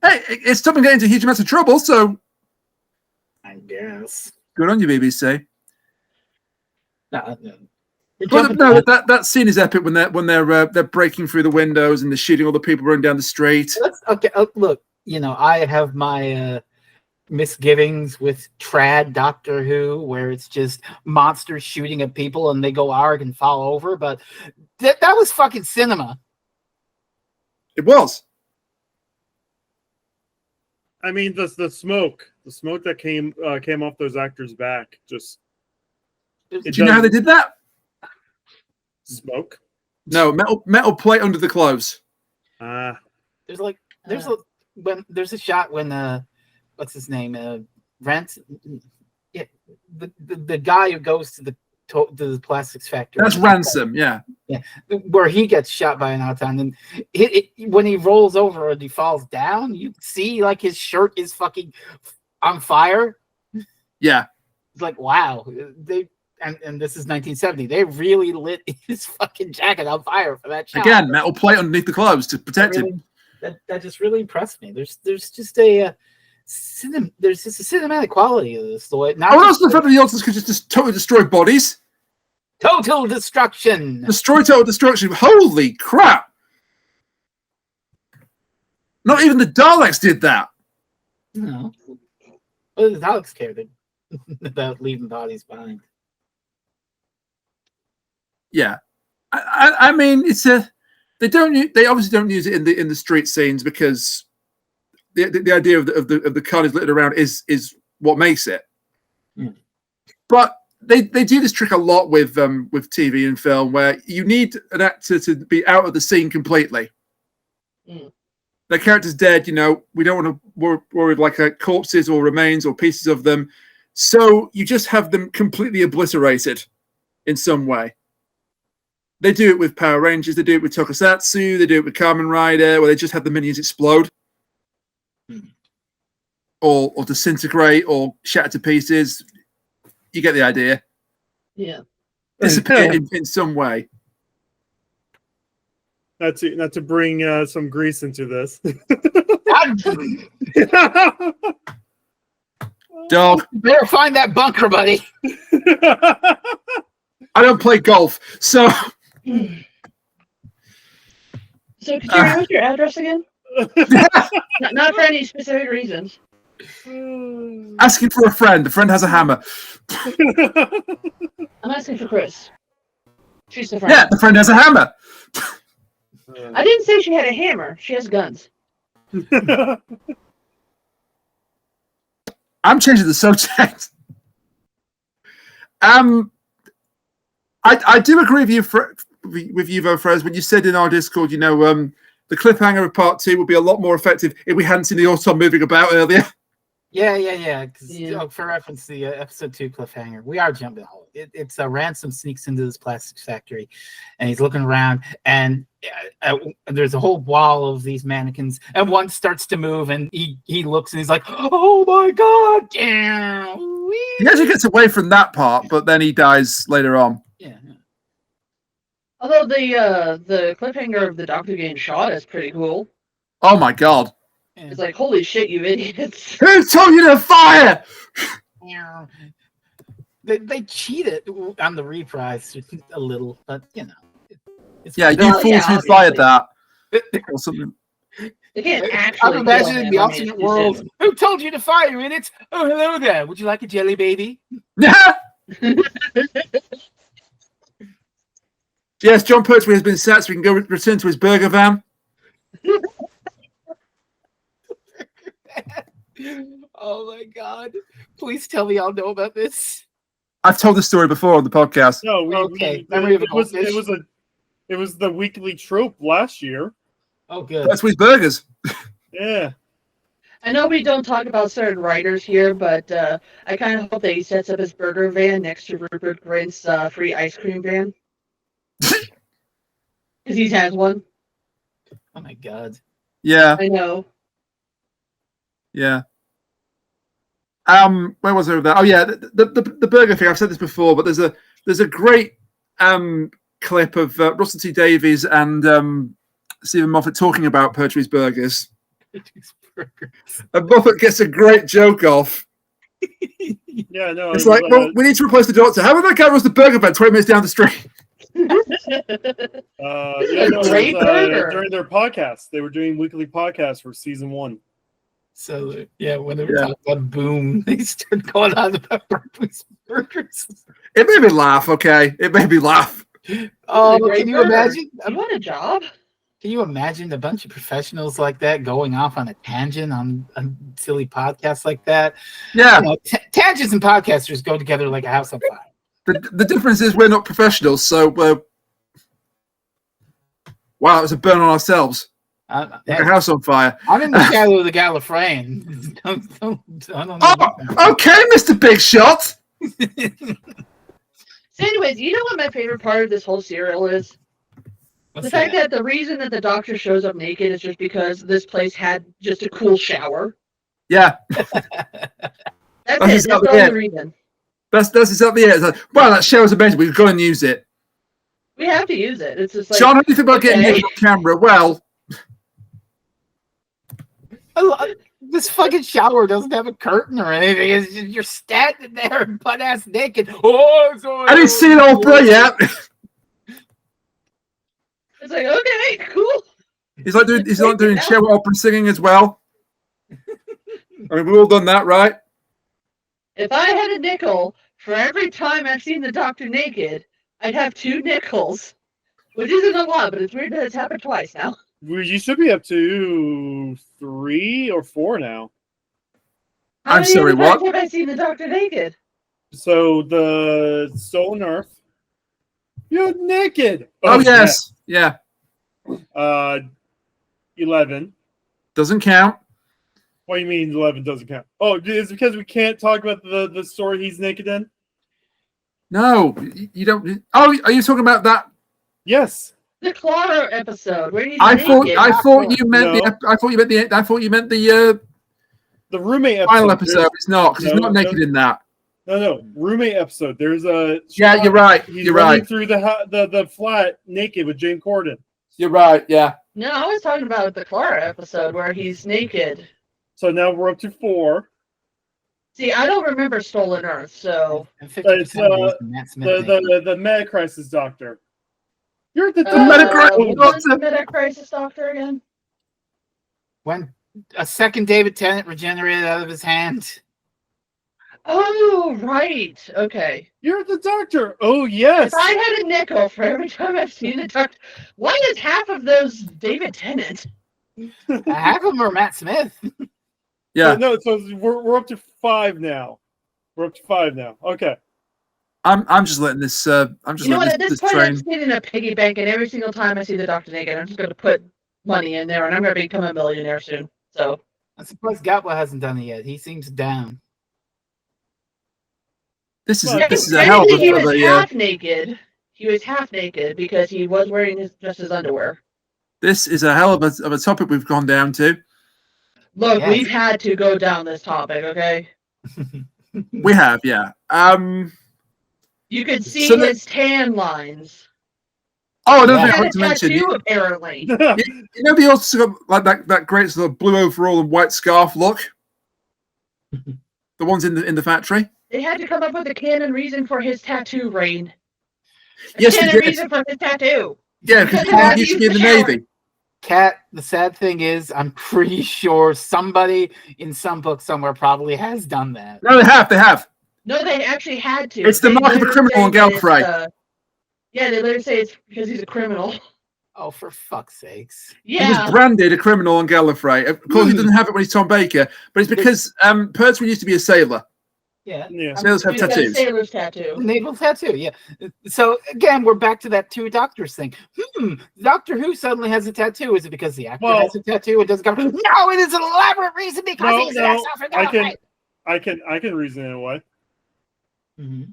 Speaker 1: Hey, it's stopping getting into huge amounts of trouble, so
Speaker 2: I guess.
Speaker 1: good on you, BBC.
Speaker 2: No.
Speaker 1: Well, no, that scene is epic when they're breaking through the windows and they're shooting all the people running down the street.
Speaker 2: Okay, look, I have my misgivings with trad Doctor Who, where it's just monsters shooting at people and they go arg and fall over, but that was fucking cinema.
Speaker 1: It was.
Speaker 3: I mean, the smoke that came off those actors' back. Just.
Speaker 1: Do you know how they did that?
Speaker 3: Smoke.
Speaker 1: No, metal plate under the clothes.
Speaker 2: There's a shot when what's his name? Rent. Yeah, the guy who goes to the plastics factory.
Speaker 1: That's Ransom. Yeah.
Speaker 2: Yeah, where he gets shot by an Auton, and when he rolls over and he falls down, you see like his shirt is fucking on fire.
Speaker 1: Yeah.
Speaker 2: It's like, wow, and this is 1970. They really lit his fucking jacket on fire for that shot.
Speaker 1: Again, metal plate underneath the clothes to protect him.
Speaker 2: That just really impressed me. There's just a cinematic quality of this. The way
Speaker 1: Also the fact that the Autons could just totally destroy bodies.
Speaker 2: Total destruction.
Speaker 1: Total destruction. Holy crap! Not even the Daleks did that.
Speaker 2: No. Well, the Daleks cared about leaving bodies behind.
Speaker 1: Yeah, I mean, they obviously don't use it in the street scenes because the idea of the carnage littered around is what makes it.
Speaker 2: Mm.
Speaker 1: But they do this trick a lot with TV and film where you need an actor to be out of the scene completely.
Speaker 4: Mm.
Speaker 1: Their character's dead, we don't want to worry with corpses or remains or pieces of them. So you just have them completely obliterated in some way. They do it with Power Rangers, they do it with Tokusatsu, they do it with Kamen Rider, where they just have the minions explode. Or disintegrate or shatter to pieces. You get the idea.
Speaker 4: Yeah.
Speaker 1: Disappear in some way.
Speaker 3: Not to bring some grease into this.
Speaker 1: Dog.
Speaker 2: You better find that bunker, buddy.
Speaker 1: I don't play golf, so.
Speaker 4: So, Kuchiri, what's your address again? not for any specific reasons.
Speaker 1: Asking for a friend. The friend has a hammer.
Speaker 4: I'm asking for Chris. She's the friend.
Speaker 1: Yeah, the friend has a hammer.
Speaker 4: I didn't say she had a hammer. She has guns.
Speaker 1: I'm changing the subject. I do agree with you, though, Frez, when you said in our Discord, the cliffhanger of part 2 would be a lot more effective if we hadn't seen the Auton moving about earlier.
Speaker 2: Yeah. Because for reference, the episode 2 cliffhanger, we are jumping all. It's a Ransom sneaks into this plastics factory, and he's looking around, and there's a whole wall of these mannequins, and one starts to move, and he looks, and he's like, "Oh my god!"
Speaker 1: He actually gets away from that part, but then he dies later on.
Speaker 2: Yeah.
Speaker 4: Although the cliffhanger of the doctor getting shot is pretty cool.
Speaker 1: Oh my god.
Speaker 4: It's like, holy shit, you idiots.
Speaker 1: Who told you to fire?
Speaker 2: They cheated on the reprise a little, but it's
Speaker 1: yeah, you fools who fired that. Or something.
Speaker 4: They can't actually.
Speaker 2: I'm imagining the alternate world. Who told you to fire, you idiots? Oh, hello there. Would you like a jelly baby?
Speaker 1: Yes, Jon Pertwee has been sacked, so we can go return to his burger van.
Speaker 2: Oh my god! Please tell me I'll know about this.
Speaker 1: I've told this story before on the podcast.
Speaker 3: No, it was the weekly trope last year.
Speaker 2: Oh, good.
Speaker 1: Pertwee's burgers.
Speaker 3: Yeah.
Speaker 4: I know we don't talk about certain writers here, but I kind of hope that he sets up his burger van next to Rupert Grint's free ice cream van. Because he has one.
Speaker 2: Oh my god.
Speaker 1: Yeah.
Speaker 4: I know.
Speaker 1: Yeah. Where was I with that? Oh yeah, the burger thing. I've said this before, but there's a great clip of Russell T Davies and Stephen Moffat talking about Pertwee's burgers. And Moffat gets a great joke off.
Speaker 3: Yeah, no.
Speaker 1: It's like, well, we need to replace the doctor. How about that guy runs the burger van 20 minutes down the street?
Speaker 4: Great burger.
Speaker 3: During their podcast. They were doing weekly podcasts for season 1.
Speaker 2: So when they were talking about Boom, they started going on about Pertwee's burgers.
Speaker 1: It made me laugh. Okay, it made me laugh.
Speaker 2: Oh, can you imagine?
Speaker 4: You want a job?
Speaker 2: Can you imagine a bunch of professionals like that going off on a tangent on a silly podcast like that?
Speaker 1: Yeah,
Speaker 2: tangents and podcasters go together like a house on fire.
Speaker 1: the difference is we're not professionals, so wow, it was a burn on ourselves. Like a house on fire.
Speaker 2: I'm in the shadow of the Gallifreyan. I don't know.
Speaker 1: Okay, Mr. Big Shot.
Speaker 4: So anyways, you know what my favorite part of this whole serial is? The fact that the reason that the Doctor shows up naked is just because this place had just a cool shower.
Speaker 1: Yeah.
Speaker 4: That's the only reason.
Speaker 1: That's exactly it. It's like, wow, that shower's amazing. We've got to use it.
Speaker 4: We have to use it. It's just like,
Speaker 1: John, how do you think about getting naked on camera? Well,
Speaker 2: this fucking shower doesn't have a curtain or anything. It's just, you're standing there butt ass naked. I
Speaker 1: didn't see it all through yet.
Speaker 4: It's like, okay, cool.
Speaker 1: He's like doing show opera singing as well. I mean, we've all done that, right?
Speaker 4: If I had a nickel for every time I've seen the Doctor naked, I'd have 2 nickels, which isn't a lot, but it's weird that it's happened twice now.
Speaker 3: You should be up to 3 or 4 now.
Speaker 1: I'm sorry, what?
Speaker 4: How many times have I seen the Doctor naked?
Speaker 3: So the Stolen Earth. You're naked.
Speaker 1: Oh yes. Yeah.
Speaker 3: 11.
Speaker 1: Doesn't count.
Speaker 3: What do you mean 11 doesn't count? Oh, is it because we can't talk about the story he's naked in?
Speaker 1: No, you don't. Oh, are you talking about that?
Speaker 3: Yes.
Speaker 4: The Clara episode where he's
Speaker 1: I
Speaker 4: naked.
Speaker 1: thought you meant the
Speaker 3: roommate episode.
Speaker 1: final episode. It's not because he's not naked in that.
Speaker 3: No. Roommate episode. There's a.
Speaker 1: Yeah, you're right.
Speaker 3: He's running through the flat naked with Jane Corden.
Speaker 1: You're right. Yeah.
Speaker 4: No, I was talking about the Clara episode where he's naked.
Speaker 3: So now we're up to 4.
Speaker 4: See, I don't remember Stolen Earth, so
Speaker 3: it's the Meta Crisis Doctor. You're the
Speaker 1: Meta Crisis
Speaker 4: what's the Meta Crisis Doctor again?
Speaker 2: When a second David Tennant regenerated out of his hand.
Speaker 4: Oh, right. Okay.
Speaker 3: You're the Doctor. Oh, yes.
Speaker 4: If I had a nickel for every time I've seen the Doctor, why is half of those David Tennant?
Speaker 2: Half of them are Matt Smith.
Speaker 1: Yeah.
Speaker 3: So we're up to 5 now. Okay.
Speaker 1: I'm just letting this. I'm just.
Speaker 4: You know what?
Speaker 1: letting
Speaker 4: At this point, I'm sitting in a piggy bank, and every single time I see the Doctor naked, I'm just going to put money in there, and I'm going to become a millionaire soon. So
Speaker 2: I'm surprised Gatwa hasn't done it yet. He seems down.
Speaker 1: This is a hell of a.
Speaker 4: He was half naked. He was half naked because he was wearing just his underwear.
Speaker 1: This is a hell of a topic we've gone down to.
Speaker 4: Look, we've had to go down this topic, okay?
Speaker 1: We have, yeah.
Speaker 4: You could see his tan lines.
Speaker 1: Oh, another thing I want to mention.
Speaker 4: Tattoo, apparently.
Speaker 1: You know, they also got like that great sort of blue overall and white scarf look. The ones in the factory.
Speaker 4: They had to come up with a canon reason for his tattoo, Rain.
Speaker 1: Yes, they did.
Speaker 4: Reason for his tattoo.
Speaker 1: Yeah, because he used to be in the Navy.
Speaker 2: Kat, the sad thing is, I'm pretty sure somebody in some book somewhere probably has done that.
Speaker 1: No, they have.
Speaker 4: No, they actually had to.
Speaker 1: It's the mark of a criminal in Gallifrey.
Speaker 4: Yeah, they literally say it's because he's a criminal.
Speaker 2: Oh, for fuck's sakes.
Speaker 4: Yeah.
Speaker 1: He was branded a criminal on Gallifrey. Of course, he doesn't have it when he's Tom Baker, but it's because Pertwee used to be a sailor.
Speaker 2: Yeah.
Speaker 1: Sailors have tattoos.
Speaker 4: Sailor's tattoo.
Speaker 2: Naval tattoo, yeah. So, again, we're back to that 2 doctors thing. Doctor Who suddenly has a tattoo. Is it because the actor has a tattoo and doesn't go, no, it is an elaborate reason because he's an asshole.
Speaker 3: I can reason it away.
Speaker 2: Mm-hmm.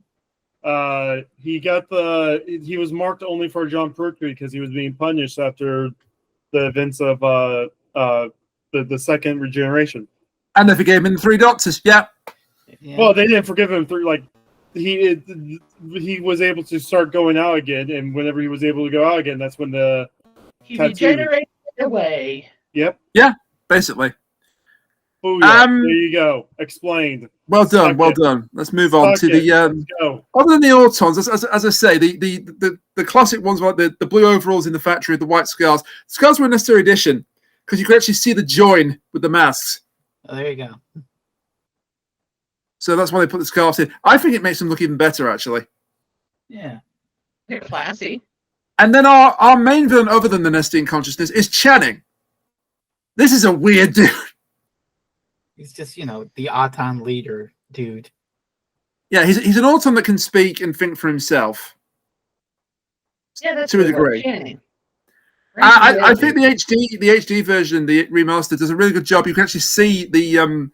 Speaker 3: He was marked only for Jon Pertwee because he was being punished after the events of the second regeneration.
Speaker 1: And they forgave him in the 3 Doctors. Yeah.
Speaker 3: Well, they didn't forgive him he was able to start going out again, and whenever he was able to go out again, that's when
Speaker 4: he regenerated away.
Speaker 3: Yep.
Speaker 1: Yeah, basically.
Speaker 3: Oh yeah, there you go. Explained.
Speaker 1: Well done,
Speaker 3: Suck
Speaker 1: well
Speaker 3: it.
Speaker 1: done. Let's move on
Speaker 3: Suck
Speaker 1: to
Speaker 3: it.
Speaker 1: the
Speaker 3: Let's go.
Speaker 1: other than the Autons, as I say, the classic ones like the blue overalls in the factory, the white scars. Scars were a necessary addition because you could actually see the join with the masks.
Speaker 2: Oh, there you go.
Speaker 1: So that's why they put the scarves in. I think it makes them look even better, actually.
Speaker 2: Yeah.
Speaker 4: They're classy.
Speaker 1: And then our main villain, other than the Nestine consciousness, is Channing. This is a weird dude.
Speaker 2: He's just, the Auton leader dude.
Speaker 1: Yeah, he's an Auton that can speak and think for himself.
Speaker 4: Yeah, that's
Speaker 1: to a
Speaker 4: good.
Speaker 1: degree.
Speaker 4: Channing.
Speaker 1: I think the HD version, the remaster, does a really good job. You can actually see the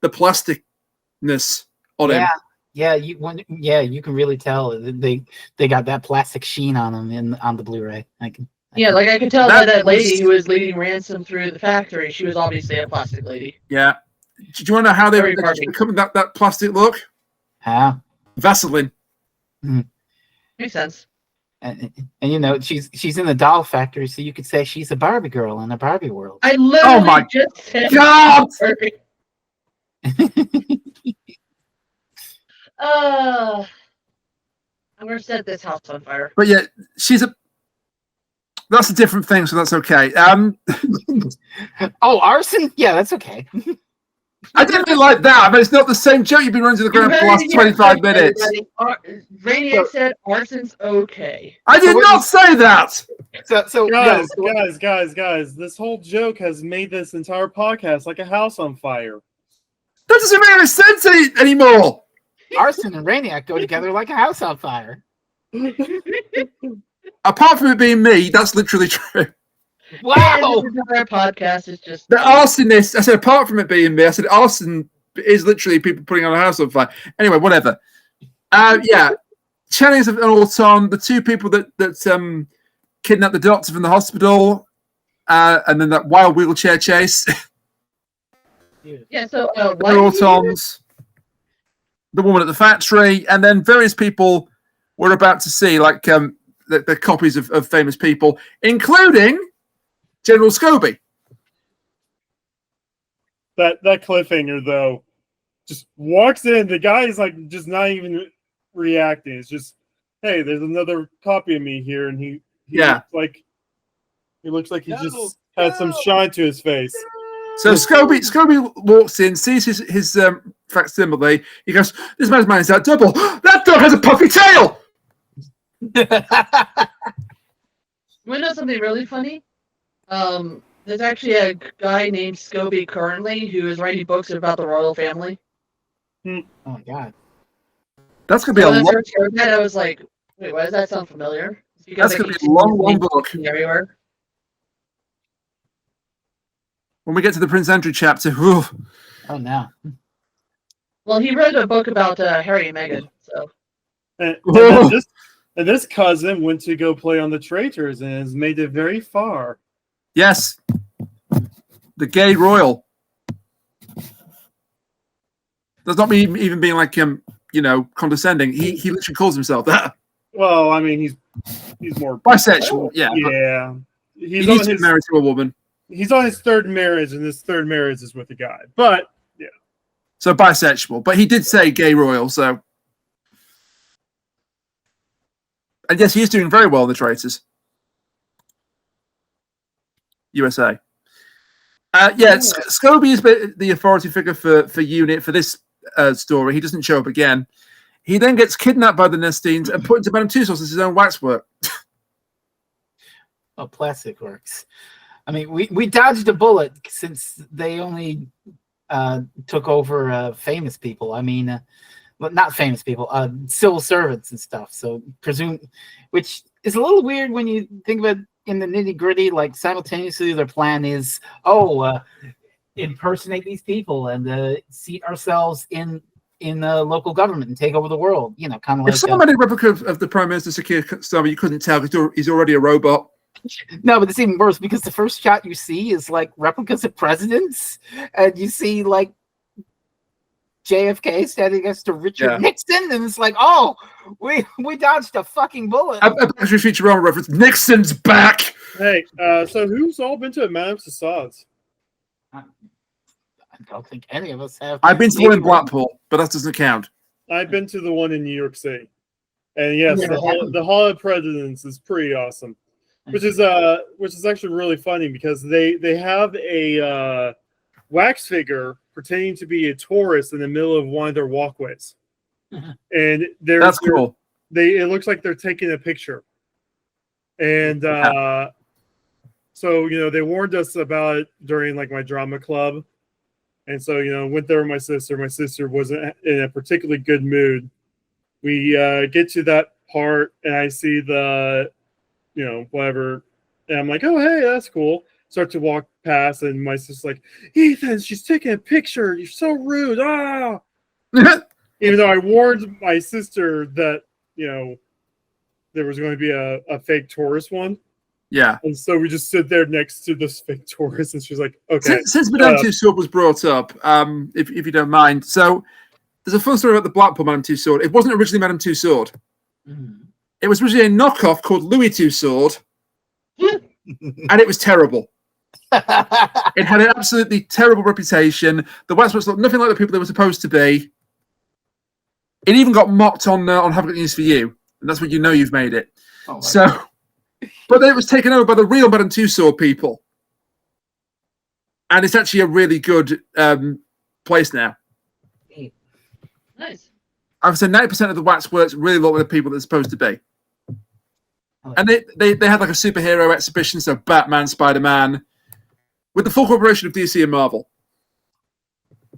Speaker 1: plasticness on him.
Speaker 2: Yeah, you can really tell they got that plastic sheen on them on the Blu-ray. I could
Speaker 4: tell that lady who was leading Ransom through the factory. She was obviously a plastic lady.
Speaker 1: Yeah. Do you want to know how they
Speaker 4: Very
Speaker 1: become that plastic look?
Speaker 2: How?
Speaker 1: Vaseline.
Speaker 4: Makes sense.
Speaker 2: And she's in the doll factory, so you could say she's a Barbie girl in a Barbie world.
Speaker 4: I literally just said
Speaker 1: God!
Speaker 4: I'm gonna set this house on fire.
Speaker 1: But yeah, that's a different thing, so that's okay.
Speaker 2: Oh, arson? Yeah, that's okay.
Speaker 1: I didn't really like that, but it's not the same joke you've been running to the ground for the last 25 minutes.
Speaker 4: Rainier said arson's okay.
Speaker 1: I did not say that!
Speaker 2: So
Speaker 3: guys, this whole joke has made this entire podcast like a house on fire.
Speaker 1: That doesn't make any sense anymore!
Speaker 2: Arson and Rainiac go together like a house on fire.
Speaker 1: Apart from it being me, that's literally true.
Speaker 2: Wow!
Speaker 4: Our podcast is just
Speaker 1: The arsonist, I said, apart from it being me, I said arson is literally people putting on a house on fire. Anyway, whatever. Yeah, Channing's an Auton, the two people that kidnapped the doctor from the hospital, and then that wild wheelchair chase.
Speaker 4: Yeah, so
Speaker 1: the Autons, the woman at the factory, and then various people we're about to see, like the copies of famous people, including General Scobie.
Speaker 3: That cliffhanger though, just walks in. The guy is like just not even reacting. It's just, hey, there's another copy of me here, and he looks like he just had some shine to his face.
Speaker 1: So Scobie walks in, sees his facsimile. He goes, "This man's man is that double. That dog has a puffy tail."
Speaker 4: You want to know something really funny? There's actually a guy named Scobie currently who is writing books about the royal family.
Speaker 2: Oh my god.
Speaker 1: That's going to be a long...
Speaker 4: I was like, wait, why does that sound familiar?
Speaker 1: That's going to be a long book.
Speaker 4: Everywhere.
Speaker 1: When we get to the Prince Andrew chapter, whew.
Speaker 2: Oh no.
Speaker 4: Well, he wrote a book about Harry and Meghan, so...
Speaker 3: And this cousin went to go play on the Traitors and has made it very far.
Speaker 1: Yes. The gay royal. Does not mean even being like condescending. He literally calls himself that.
Speaker 3: Well, I mean, he's more
Speaker 1: bisexual. Yeah.
Speaker 3: He
Speaker 1: needs to be married to a woman.
Speaker 3: He's on his third marriage, and his third marriage is with a guy. But yeah.
Speaker 1: So bisexual, but he did say gay royal. So. And yes, he is doing very well in the Traitors. USA. Scobie is the authority figure for UNIT for this story. He doesn't show up again. He then gets kidnapped by the Nestines and put into Madame Tussauds as his own waxwork.
Speaker 2: Oh, plastic works. I mean, we dodged a bullet since they only took over famous people. I mean, well, not famous people, civil servants and stuff. So which is a little weird when you think about it in the nitty gritty. Like simultaneously, their plan is impersonate these people and seat ourselves in local government and take over the world. Kind of like.
Speaker 1: If someone made a replica of the Prime Minister Keir Starmer, you couldn't tell because he's already a robot.
Speaker 2: No, but it's even worse because the first shot you see is like replicas of presidents, and you see like JFK standing next to Richard Nixon, and it's like, oh, we dodged a fucking bullet.
Speaker 1: A Futurama reference. Nixon's back.
Speaker 3: Hey, so who's all been to Madame Tussauds?
Speaker 2: don't think any of us have.
Speaker 1: I've been to one in Blackpool, but that doesn't count.
Speaker 3: I've been to the one in New York City, and yes,
Speaker 4: Never
Speaker 3: the Hall of Presidents is pretty awesome, which is actually really funny because they have a wax figure pretending to be a tourist in the middle of one of their walkways, and
Speaker 1: That's cool.
Speaker 3: It looks like they're taking a picture, and so they warned us about it during like my drama club. And so, went there with my sister. My sister wasn't in a particularly good mood. We get to that part, and I see the, whatever. And I'm like, oh, hey, that's cool. Start to walk past, and my sister's like, Ethan, she's taking a picture. You're so rude. Ah! Even though I warned my sister that, there was going to be a fake tourist one.
Speaker 1: Yeah.
Speaker 3: And so we just sit there next to this fake tourist, and she's like, okay.
Speaker 1: Since Madame Tussauds was brought up, if you don't mind, so there's a fun story about the Blackpool Madame Tussauds. It wasn't originally Madame Tussauds. It was originally a knockoff called Louis Tussauds, and it was terrible. It had an absolutely terrible reputation. The waxworks looked nothing like the people they were supposed to be. It even got mocked on Have Got News for You, and that's when you've made it.
Speaker 2: Oh,
Speaker 1: so... But then it was taken over by the real Madame Tussauds people. And it's actually a really good place now.
Speaker 4: Nice.
Speaker 1: I would say 90% of the waxworks really look like the people they're supposed to be. And they had like a superhero exhibition, so Batman, Spider-Man, with the full cooperation of DC and Marvel.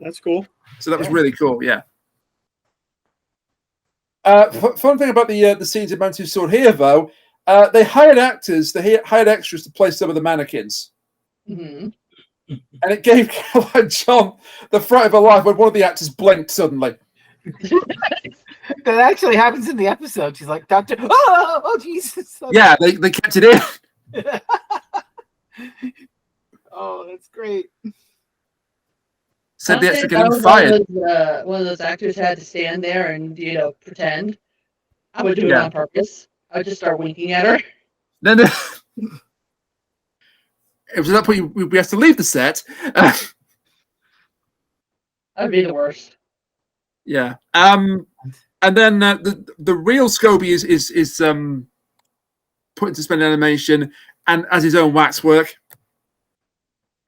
Speaker 3: That's cool.
Speaker 1: So that was really cool, yeah. Fun thing about the scenes in Madame Tussauds here, though, they hired actors, they hired extras to play some of the mannequins.
Speaker 4: Mm-hmm.
Speaker 1: And it gave Caroline John the fright of her life when one of the actors blinked suddenly.
Speaker 2: That actually happens in the episode. She's like, Doctor, oh Jesus.
Speaker 1: Yeah, they kept it in.
Speaker 2: Oh, that's great.
Speaker 1: Said the extra getting fired.
Speaker 4: One of those actors had to stand there and, pretend. I would do it on purpose. I would just start winking at her.
Speaker 1: Then it was at that point we have to leave the set.
Speaker 4: That'd be the worst.
Speaker 1: Yeah. And then the real Scobie is put into suspended animation and as his own waxwork.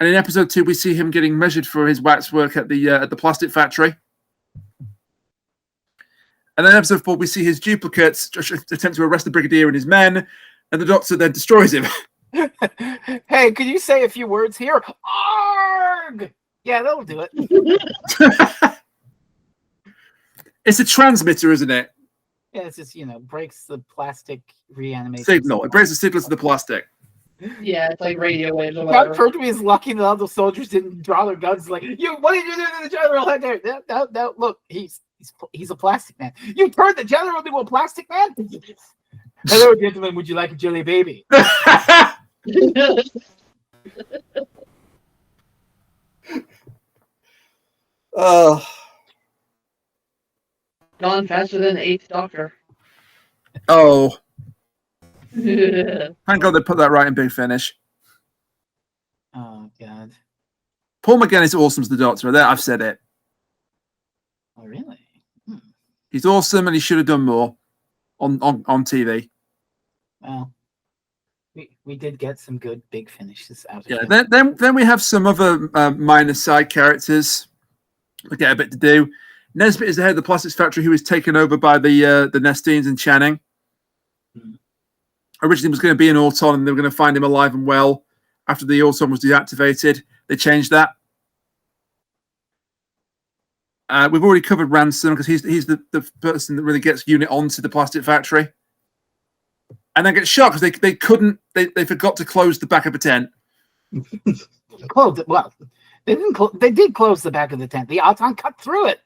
Speaker 1: And in episode 2, we see him getting measured for his waxwork at the plastic factory. And then in episode 4, we see his duplicates attempt to arrest the Brigadier and his men, and the Doctor then destroys him.
Speaker 2: Hey, could you say a few words here? Arg! Yeah, that'll do it.
Speaker 1: It's a transmitter, isn't it?
Speaker 2: Yeah, it's just, breaks the plastic reanimation
Speaker 1: Signal. It breaks the signal to the plastic.
Speaker 4: Yeah, it's like radio waves or
Speaker 2: Jon
Speaker 4: whatever.
Speaker 2: Pertwee is lucky that all the soldiers didn't draw their guns. Like, what are you doing to the general head there? No, look, he's a plastic man. You turned the general into a plastic man? Hello, gentlemen. Would you like a jelly baby?
Speaker 4: Gone faster than the 8th Doctor.
Speaker 1: Oh. Thank God they put that right in Big Finish.
Speaker 2: Oh, God.
Speaker 1: Paul McGann is awesome as the Doctor. There, I've said it.
Speaker 2: Oh, really?
Speaker 1: He's awesome, and he should have done more on TV.
Speaker 2: Well, we did get some good Big Finishes out of
Speaker 1: Yeah.
Speaker 2: it.
Speaker 1: Then we have some other minor side characters that get a bit to do. Nesbitt is the head of the plastics factory, who is taken over by the Nestines and Channing. Originally was going to be an Auton, and they were going to find him alive and well after the Auton was deactivated. They changed that. We've already covered Ransom because he's the person that really gets Unit onto the plastic factory, and then gets shot because they forgot to close the back of the tent.
Speaker 2: Closed it. Well, they didn't. They did close the back of the tent. The Auton cut through it.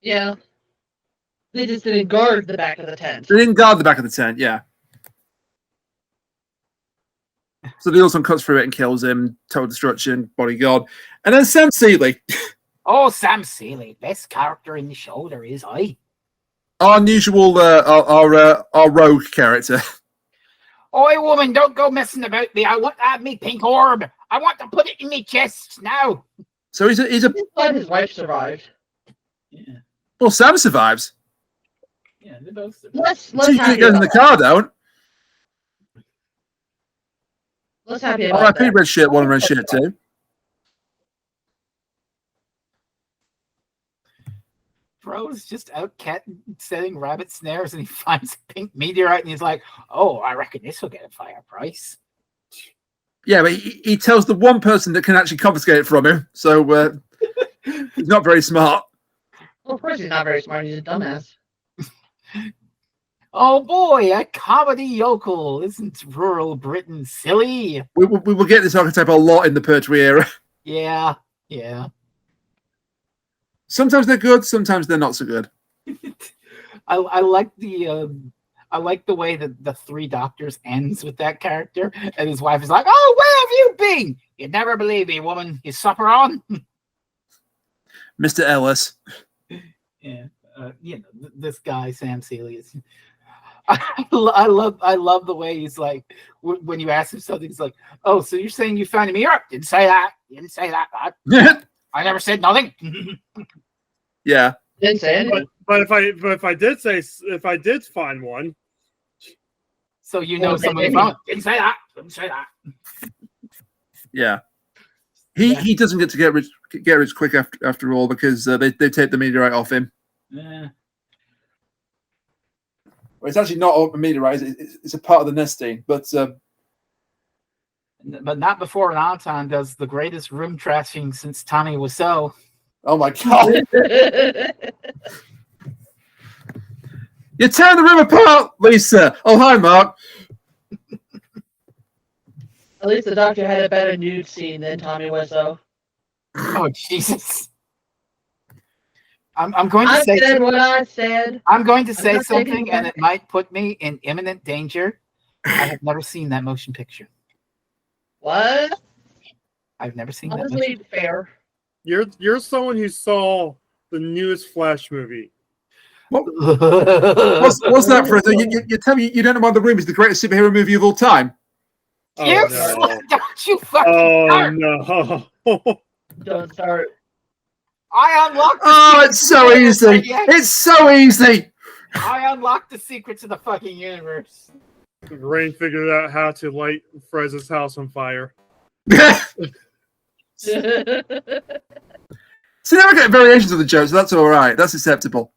Speaker 4: Yeah. They just didn't guard the back of the tent.
Speaker 1: They didn't guard the back of the tent. Yeah. So the Auton cuts through it and kills him. Total destruction, bodyguard, and then Sam Seeley.
Speaker 2: Oh, Sam Seeley, best character in the show there is.
Speaker 1: Our unusual, our rogue character.
Speaker 2: Oi, woman, don't go messing about me. I want to have me pink orb. I want to put it in me chest now.
Speaker 1: So he's a
Speaker 4: Glad his wife survived.
Speaker 2: Yeah.
Speaker 1: well, Sam survives.
Speaker 2: Yeah, they both survived.
Speaker 4: Let's
Speaker 1: Two
Speaker 4: happy
Speaker 1: goes in
Speaker 4: about
Speaker 1: the
Speaker 4: that.
Speaker 1: car, don't.
Speaker 4: Let's happy
Speaker 1: All
Speaker 4: about
Speaker 1: right,
Speaker 4: that.
Speaker 1: red shirt one and red shirt two.
Speaker 2: Bro's just out setting rabbit snares, and he finds a pink meteorite, and he's like, "Oh, I reckon this will get a fire price."
Speaker 1: Yeah, but he tells the one person that can actually confiscate it from him. So he's not very smart.
Speaker 4: Well, of course he's not very smart. He's a dumbass.
Speaker 2: Oh boy, a comedy yokel! Isn't rural Britain silly?
Speaker 1: We will get this archetype a lot in the Pertwee era.
Speaker 2: Yeah.
Speaker 1: Sometimes they're good, sometimes they're not so good.
Speaker 2: I like the way that the Three Doctors ends with that character, and his wife is like, "Oh, where have you been? You'd never believe me, woman. Is supper on?"
Speaker 1: Mr. Ellis.
Speaker 2: Yeah, this guy Sam Seeley is. I love the way he's like when you ask him something, he's like, "Oh, so you're saying you found a mirror? Didn't say that. I never said nothing."
Speaker 1: Yeah.
Speaker 4: Didn't say anything.
Speaker 3: But if I did find one,
Speaker 2: So somebody found. Didn't say that.
Speaker 1: Yeah. He doesn't get to get rich quick after all because they take the meteorite off him.
Speaker 2: Yeah.
Speaker 1: Well, it's actually not a meteorite; it's a part of the nesting. But
Speaker 2: not before an Auton does the greatest room trashing since Tommy Wiseau.
Speaker 1: oh my god, you're tearing the room apart, Lisa. Oh hi, Mark.
Speaker 4: At least the Doctor had a better nude scene than Tommy Wiseau.
Speaker 2: Oh Jesus! I'm going to
Speaker 4: I
Speaker 2: say
Speaker 4: said what I said.
Speaker 2: I'm going to say
Speaker 4: not taking
Speaker 2: something,
Speaker 4: it
Speaker 2: and
Speaker 4: back.
Speaker 2: it might put me in imminent danger. I have never seen that motion picture.
Speaker 4: What?
Speaker 2: I've never seen that.
Speaker 4: Honestly, fair.
Speaker 3: you're someone who saw the newest Flash movie.
Speaker 1: What's that, Frezno? You tell me you don't know why The Room is the greatest superhero movie of all time?
Speaker 3: Oh,
Speaker 2: You
Speaker 3: no.
Speaker 2: don't you fucking
Speaker 3: Oh
Speaker 2: start.
Speaker 3: no.
Speaker 4: Don't start.
Speaker 2: I unlocked the
Speaker 1: Oh,
Speaker 2: secrets
Speaker 1: it's so
Speaker 2: of the
Speaker 1: easy.
Speaker 2: universe.
Speaker 1: It's so easy.
Speaker 2: I unlocked the secrets of the fucking universe.
Speaker 3: Rain figured out how to light Frez's house on fire.
Speaker 1: See, now we get variations of the joke, so that's all right. That's acceptable.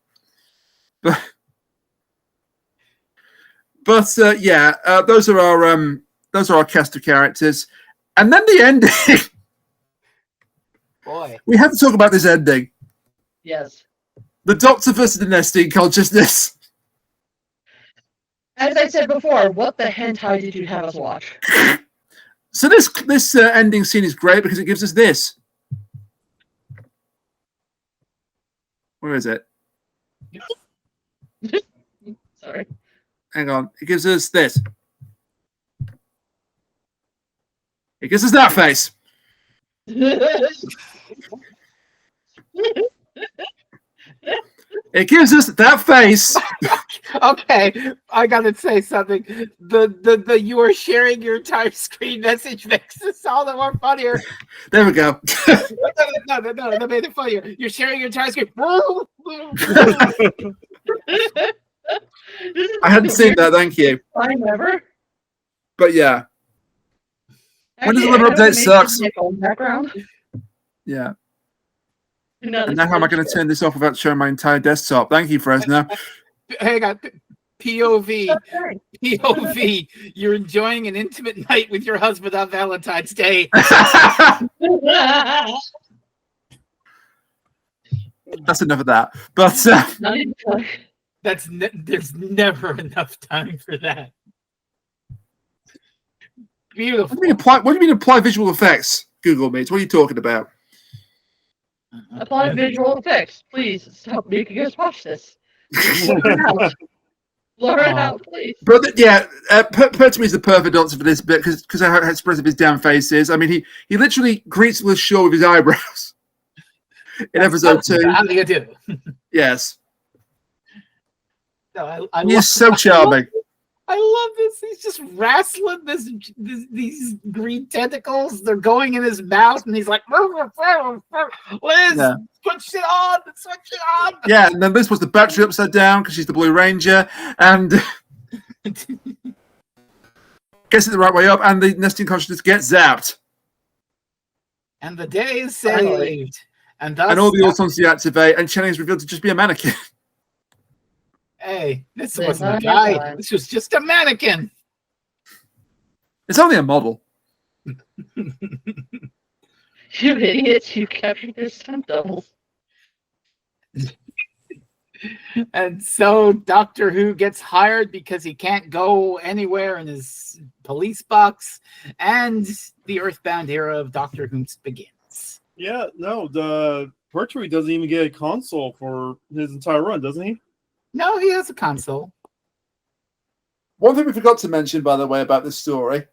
Speaker 1: But yeah, those are our cast of characters, and then the ending.
Speaker 2: Boy,
Speaker 1: We have to talk about this ending.
Speaker 4: Yes.
Speaker 1: The Doctor versus the nesting consciousness.
Speaker 4: As I said before, what the hentai did you have us watch?
Speaker 1: So this ending scene is great because it gives us this. Where is it?
Speaker 4: Sorry.
Speaker 1: Hang on. It gives us this. It gives us that face. It gives us that face.
Speaker 2: okay, I gotta say something. The you are sharing your entire screen message makes this all the more funnier.
Speaker 1: There we go.
Speaker 2: No, that made it funnier. You're sharing your entire screen.
Speaker 1: I hadn't seen that. Thank you.
Speaker 4: Time ever.
Speaker 1: But yeah, When does the
Speaker 4: Actually,
Speaker 1: liver
Speaker 4: I
Speaker 1: update
Speaker 4: made
Speaker 1: sucks?
Speaker 4: my phone background.
Speaker 1: yeah.
Speaker 4: No,
Speaker 1: And now how am I going to turn this off without showing my entire desktop? Thank you, Frezno.
Speaker 2: Hang on. POV.
Speaker 4: Sorry.
Speaker 2: POV. You're enjoying an intimate night with your husband on Valentine's Day.
Speaker 1: That's enough of that. But
Speaker 4: Not even funny.
Speaker 2: There's never enough time for that. Beautiful.
Speaker 1: what do you mean apply visual effects, Google Meets? What are you talking about?
Speaker 4: Apply visual effects. Please stop making us watch this. Blur it out, please.
Speaker 1: But yeah, Pertwee is the perfect answer for this bit because how expressive his damn face is. I mean, he literally greets Liz Shaw with his eyebrows in episode 2.
Speaker 2: How do you do?
Speaker 1: Yes,
Speaker 2: No, I
Speaker 1: he is so charming.
Speaker 2: I love this. he's just wrestling these green tentacles. They're going in his mouth, and he's like, Liz, switch it on.
Speaker 1: Yeah, and then Liz was the battery upside down because she's the Blue Ranger, and gets it the right way up, and the nesting consciousness gets zapped.
Speaker 2: And the day is saved. And
Speaker 1: all the Autons deactivate, and Channing is revealed to just be a mannequin.
Speaker 2: Hey, this wasn't a guy. This was just a mannequin.
Speaker 1: It's only a model.
Speaker 4: You idiots, you captured their stunt doubles.
Speaker 2: And so Doctor Who gets hired because he can't go anywhere in his police box, and the Earthbound era of Doctor Who begins.
Speaker 3: Yeah, no, the Pertwee doesn't even get a console for his entire run, doesn't he?
Speaker 2: No, he has a console.
Speaker 1: One thing we forgot to mention, by the way, about this story,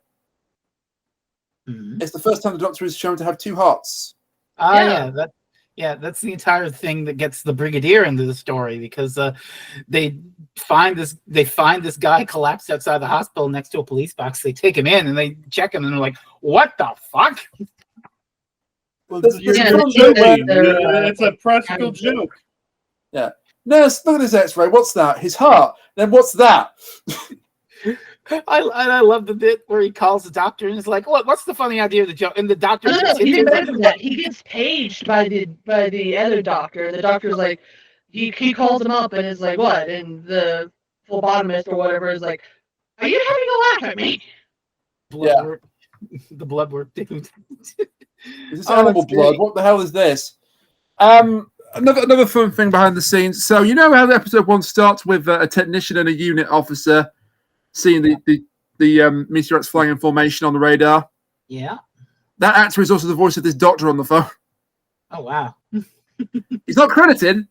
Speaker 1: it's the first time the Doctor is shown to have two hearts.
Speaker 2: That's the entire thing that gets the Brigadier into the story, because they find this guy collapsed outside the hospital next to a police box. They take him in and they check him, and they're like, "What the fuck?"
Speaker 3: Well, it's a practical joke.
Speaker 1: Yeah. Nurse, look at his X-ray. What's that? His heart. Then what's that?
Speaker 2: I love the bit where he calls the doctor and is like, "What's the funny idea of the joke?" And the doctor
Speaker 4: He gets paged by the other doctor. The doctor's like, he calls him up and is like, "What?" And the phlebotomist or whatever is like, "Are you having a laugh at me?"
Speaker 2: The blood work dude.
Speaker 1: Is this animal blood? Great. What the hell is this? Another fun thing behind the scenes. So you know how the episode 1 starts with a technician and a unit officer seeing the meteorites flying in formation on the radar?
Speaker 2: Yeah.
Speaker 1: That actor is also the voice of this doctor on the phone.
Speaker 2: Oh, wow.
Speaker 1: He's not credited.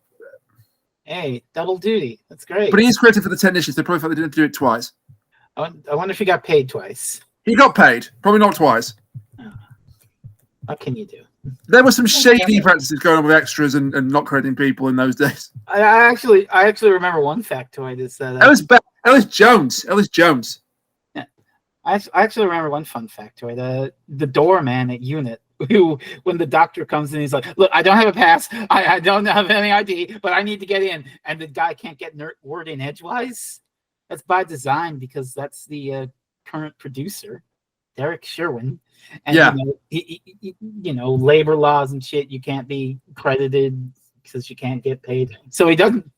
Speaker 2: Hey, double duty. That's great.
Speaker 1: But he is credited for the technicians. They probably thought they didn't do it twice.
Speaker 2: I wonder if he got paid twice.
Speaker 1: He got paid. Probably not twice.
Speaker 2: What can you do?
Speaker 1: There were some shady practices going on with extras and not crediting people in those days.
Speaker 2: I actually remember one factoid. Is
Speaker 1: Ellis Jones.
Speaker 2: Yeah, I actually remember one fun factoid. The doorman at Unit, who, when the doctor comes in, he's like, "Look, I don't have a pass. I don't have any ID, but I need to get in." And the guy can't get word in edgewise. That's by design, because that's the current producer, Derek Sherwin. And labor laws and shit, you can't be credited because you can't get paid. So he doesn't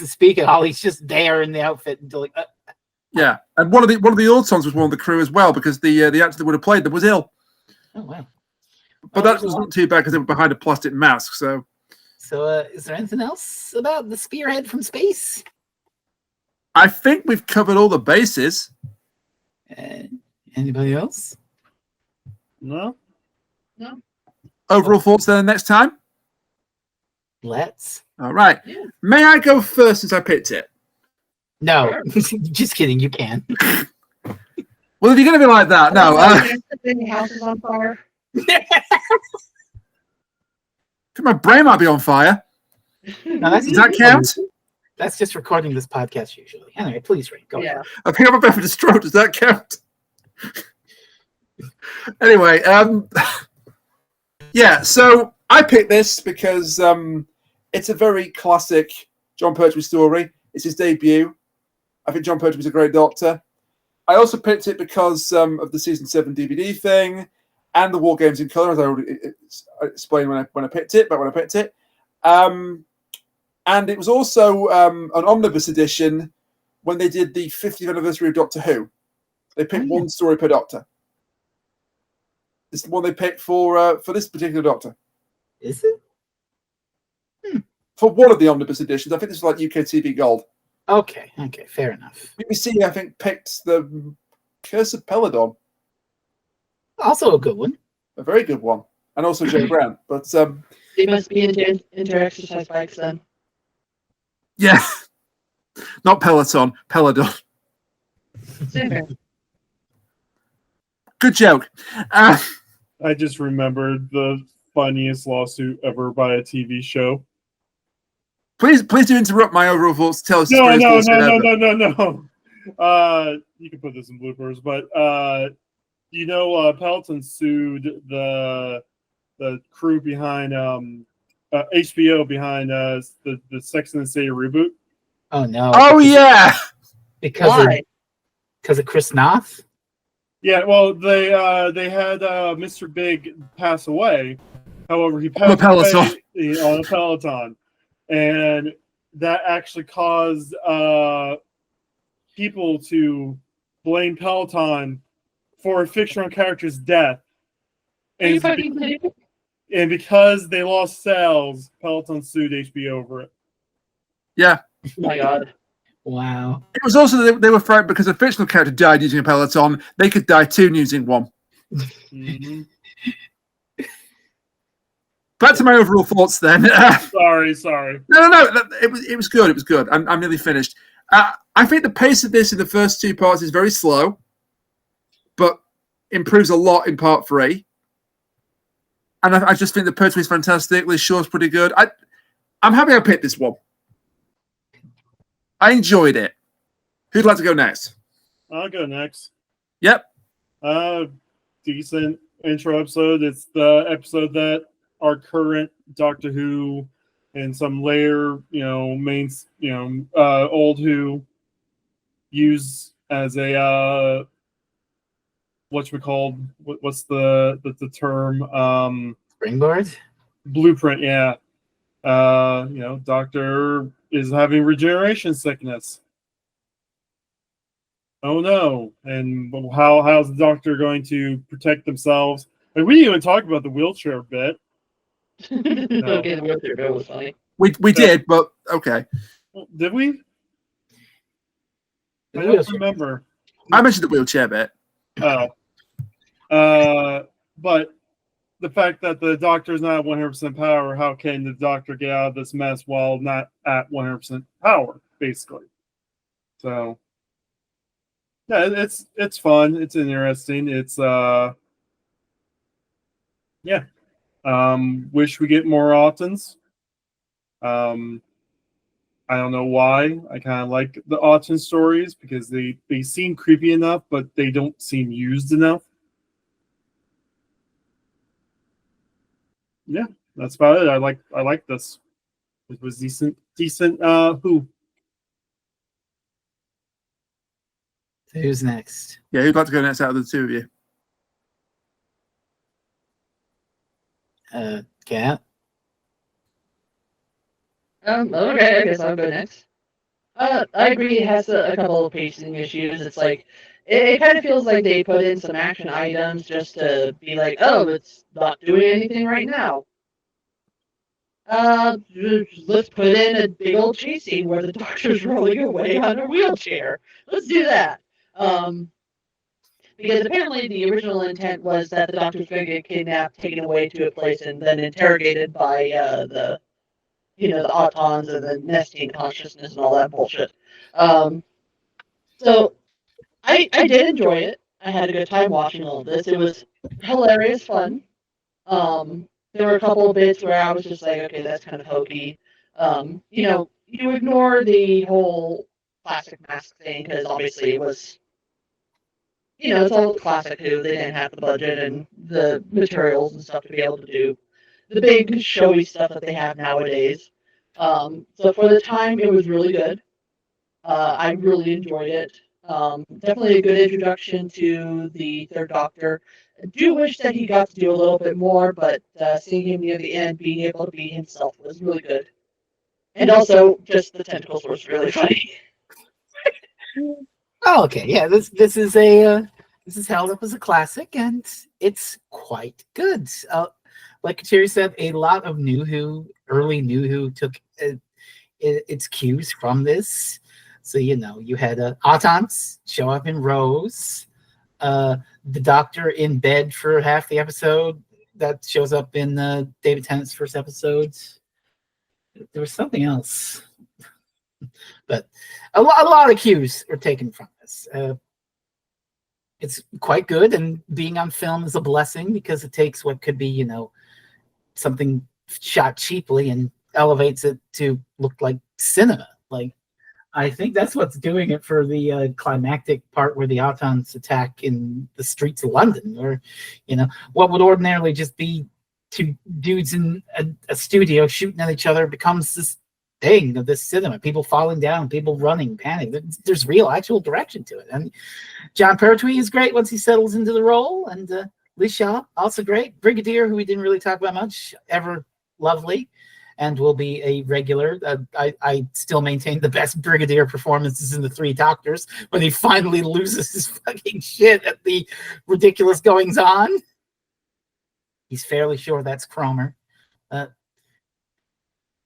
Speaker 2: speak at all. He's just there in the outfit until
Speaker 1: Yeah. And one of the Autons was one of the crew as well, because the actor that would have played them was ill.
Speaker 2: Oh wow.
Speaker 1: But that wasn't too bad because they were behind a plastic mask. So
Speaker 2: is there anything else about the Spearhead from space?
Speaker 1: I think we've covered all the bases.
Speaker 2: Anybody else?
Speaker 3: No.
Speaker 1: Overall thoughts then next time?
Speaker 2: Let's.
Speaker 1: All right. Yeah. May I go first since I picked it?
Speaker 2: No. Just kidding. You can.
Speaker 1: Well, if you're going to be like that, no.
Speaker 4: The house is on fire.
Speaker 1: My brain might be on fire.
Speaker 2: No,
Speaker 1: does that count?
Speaker 2: That's just recording this podcast usually. Anyway, please, Ray, go ahead.
Speaker 1: I think I'm about to stroke. Does that count? Anyway, so I picked this because it's a very classic Jon Pertwee story. It's his debut. I think Jon Pertwee's a great doctor. I also picked it because of the season 7 DVD thing and the War Games in Colour, as I already explained when I picked it. And it was also an omnibus edition when they did the 50th anniversary of Doctor Who. They picked one story per doctor. It's the one they picked for this particular doctor.
Speaker 2: Is it?
Speaker 1: For one of the omnibus editions. I think this is like UK TV Gold.
Speaker 2: Okay, fair enough.
Speaker 1: BBC, I think, picked the Curse of Peladon.
Speaker 2: Also a good one.
Speaker 1: A very good one. And also Jane Brown. But
Speaker 4: they must be into exercise bikes then.
Speaker 1: Yeah. Not Peloton, Peladon. Good joke.
Speaker 3: I just remembered the funniest lawsuit ever by a TV show.
Speaker 1: Please do interrupt my overall thoughts. Tell us.
Speaker 3: No. You can put this in bloopers, but Peloton sued the crew behind HBO behind the Sex and the City reboot.
Speaker 2: Oh no!
Speaker 1: Oh yeah.
Speaker 4: Why?
Speaker 2: Because of Chris Noth.
Speaker 3: Yeah, well, they had Mr. Big pass away. However, he
Speaker 1: On the
Speaker 3: passed
Speaker 1: Peloton.
Speaker 3: away on a Peloton, and that actually caused people to blame Peloton for a fictional character's death.
Speaker 4: Are you fucking kidding me?
Speaker 3: And because they lost sales, Peloton sued HBO over it.
Speaker 1: Yeah.
Speaker 4: Oh my god.
Speaker 2: Wow.
Speaker 1: It was also they were frightened because a fictional character died using a Peloton. They could die too using one.
Speaker 3: Mm-hmm.
Speaker 1: Back to my overall thoughts then.
Speaker 3: Sorry.
Speaker 1: No. It was good. It was good. I'm nearly finished. I think the pace of this in the first two parts is very slow, but improves a lot in part 3. And I just think the Pertwee is fantastic. Liz Shaw's pretty good. I'm happy I picked this one. I enjoyed it. Who'd like to go next?
Speaker 3: I'll go next.
Speaker 1: Yep.
Speaker 3: Decent intro episode. It's the episode that our current Doctor Who and some later, old Who use as a what's the term?
Speaker 2: Springboard?
Speaker 3: Blueprint, yeah. Doctor is having regeneration sickness. Oh no. And how's the Doctor going to protect themselves? Like, we didn't even talk about the wheelchair bit. No.
Speaker 4: Okay, the wheelchair bill was funny.
Speaker 1: We did, but okay.
Speaker 3: Did we? I don't remember.
Speaker 1: I mentioned the wheelchair bit.
Speaker 3: Oh. But the fact that the Doctor's not at 100% power, how can the Doctor get out of this mess while not at 100% power, basically? So, yeah, it's fun. It's interesting. It's wish we get more Autons. I don't know why. I kind of like the Auton stories because they seem creepy enough, but they don't seem used enough. Yeah, that's about it. I like this. It was decent. Who?
Speaker 2: Who's next?
Speaker 1: Yeah, who'd like to go next out of the two of you?
Speaker 2: Cat.
Speaker 4: Okay, I guess I'll go next. I agree. It has a couple of pacing issues. It's like it kind of feels like they put in some action items just to be like, oh, it's not doing anything right now. Let's put in a big old chase scene where the Doctor's rolling away on a wheelchair. Let's do that. Because apparently the original intent was that the Doctor's going to get kidnapped, taken away to a place, and then interrogated by the Autons and the nesting consciousness and all that bullshit. So I did enjoy it. I had a good time watching all of this. It was hilarious fun. There were a couple of bits where I was just like, okay, that's kind of hokey. You ignore the whole classic mask thing because obviously it was, it's all classic Who. They didn't have the budget and the materials and stuff to be able to do the big showy stuff that they have nowadays. So for the time, it was really good. I really enjoyed it. Definitely a good introduction to the Third Doctor. I do wish that he got to do a little bit more, but seeing him near the end, being able to be himself was really good. And also, just the tentacles was really funny.
Speaker 2: Oh, okay. Yeah, this is held up as a classic, and it's quite good. Like Kuchiri said, a lot of early New Who took its cues from this. So, you had Autons show up in rows. The Doctor in bed for half the episode that shows up in David Tennant's first episode. There was something else. But a lot of cues are taken from this. It's quite good, and being on film is a blessing because it takes what could be, something shot cheaply and elevates it to look like cinema. Like, I think that's what's doing it for the climactic part where the Autons attack in the streets of London, or, what would ordinarily just be two dudes in a studio shooting at each other becomes this thing of this cinema. People falling down, people running, panic. There's real, actual direction to it. And Jon Pertwee is great once he settles into the role, and Liz Shaw also great. Brigadier, who we didn't really talk about much, ever lovely, and will be a regular. I still maintain the best Brigadier performances in the Three Doctors when he finally loses his fucking shit at the ridiculous goings on. He's fairly sure that's Cromer.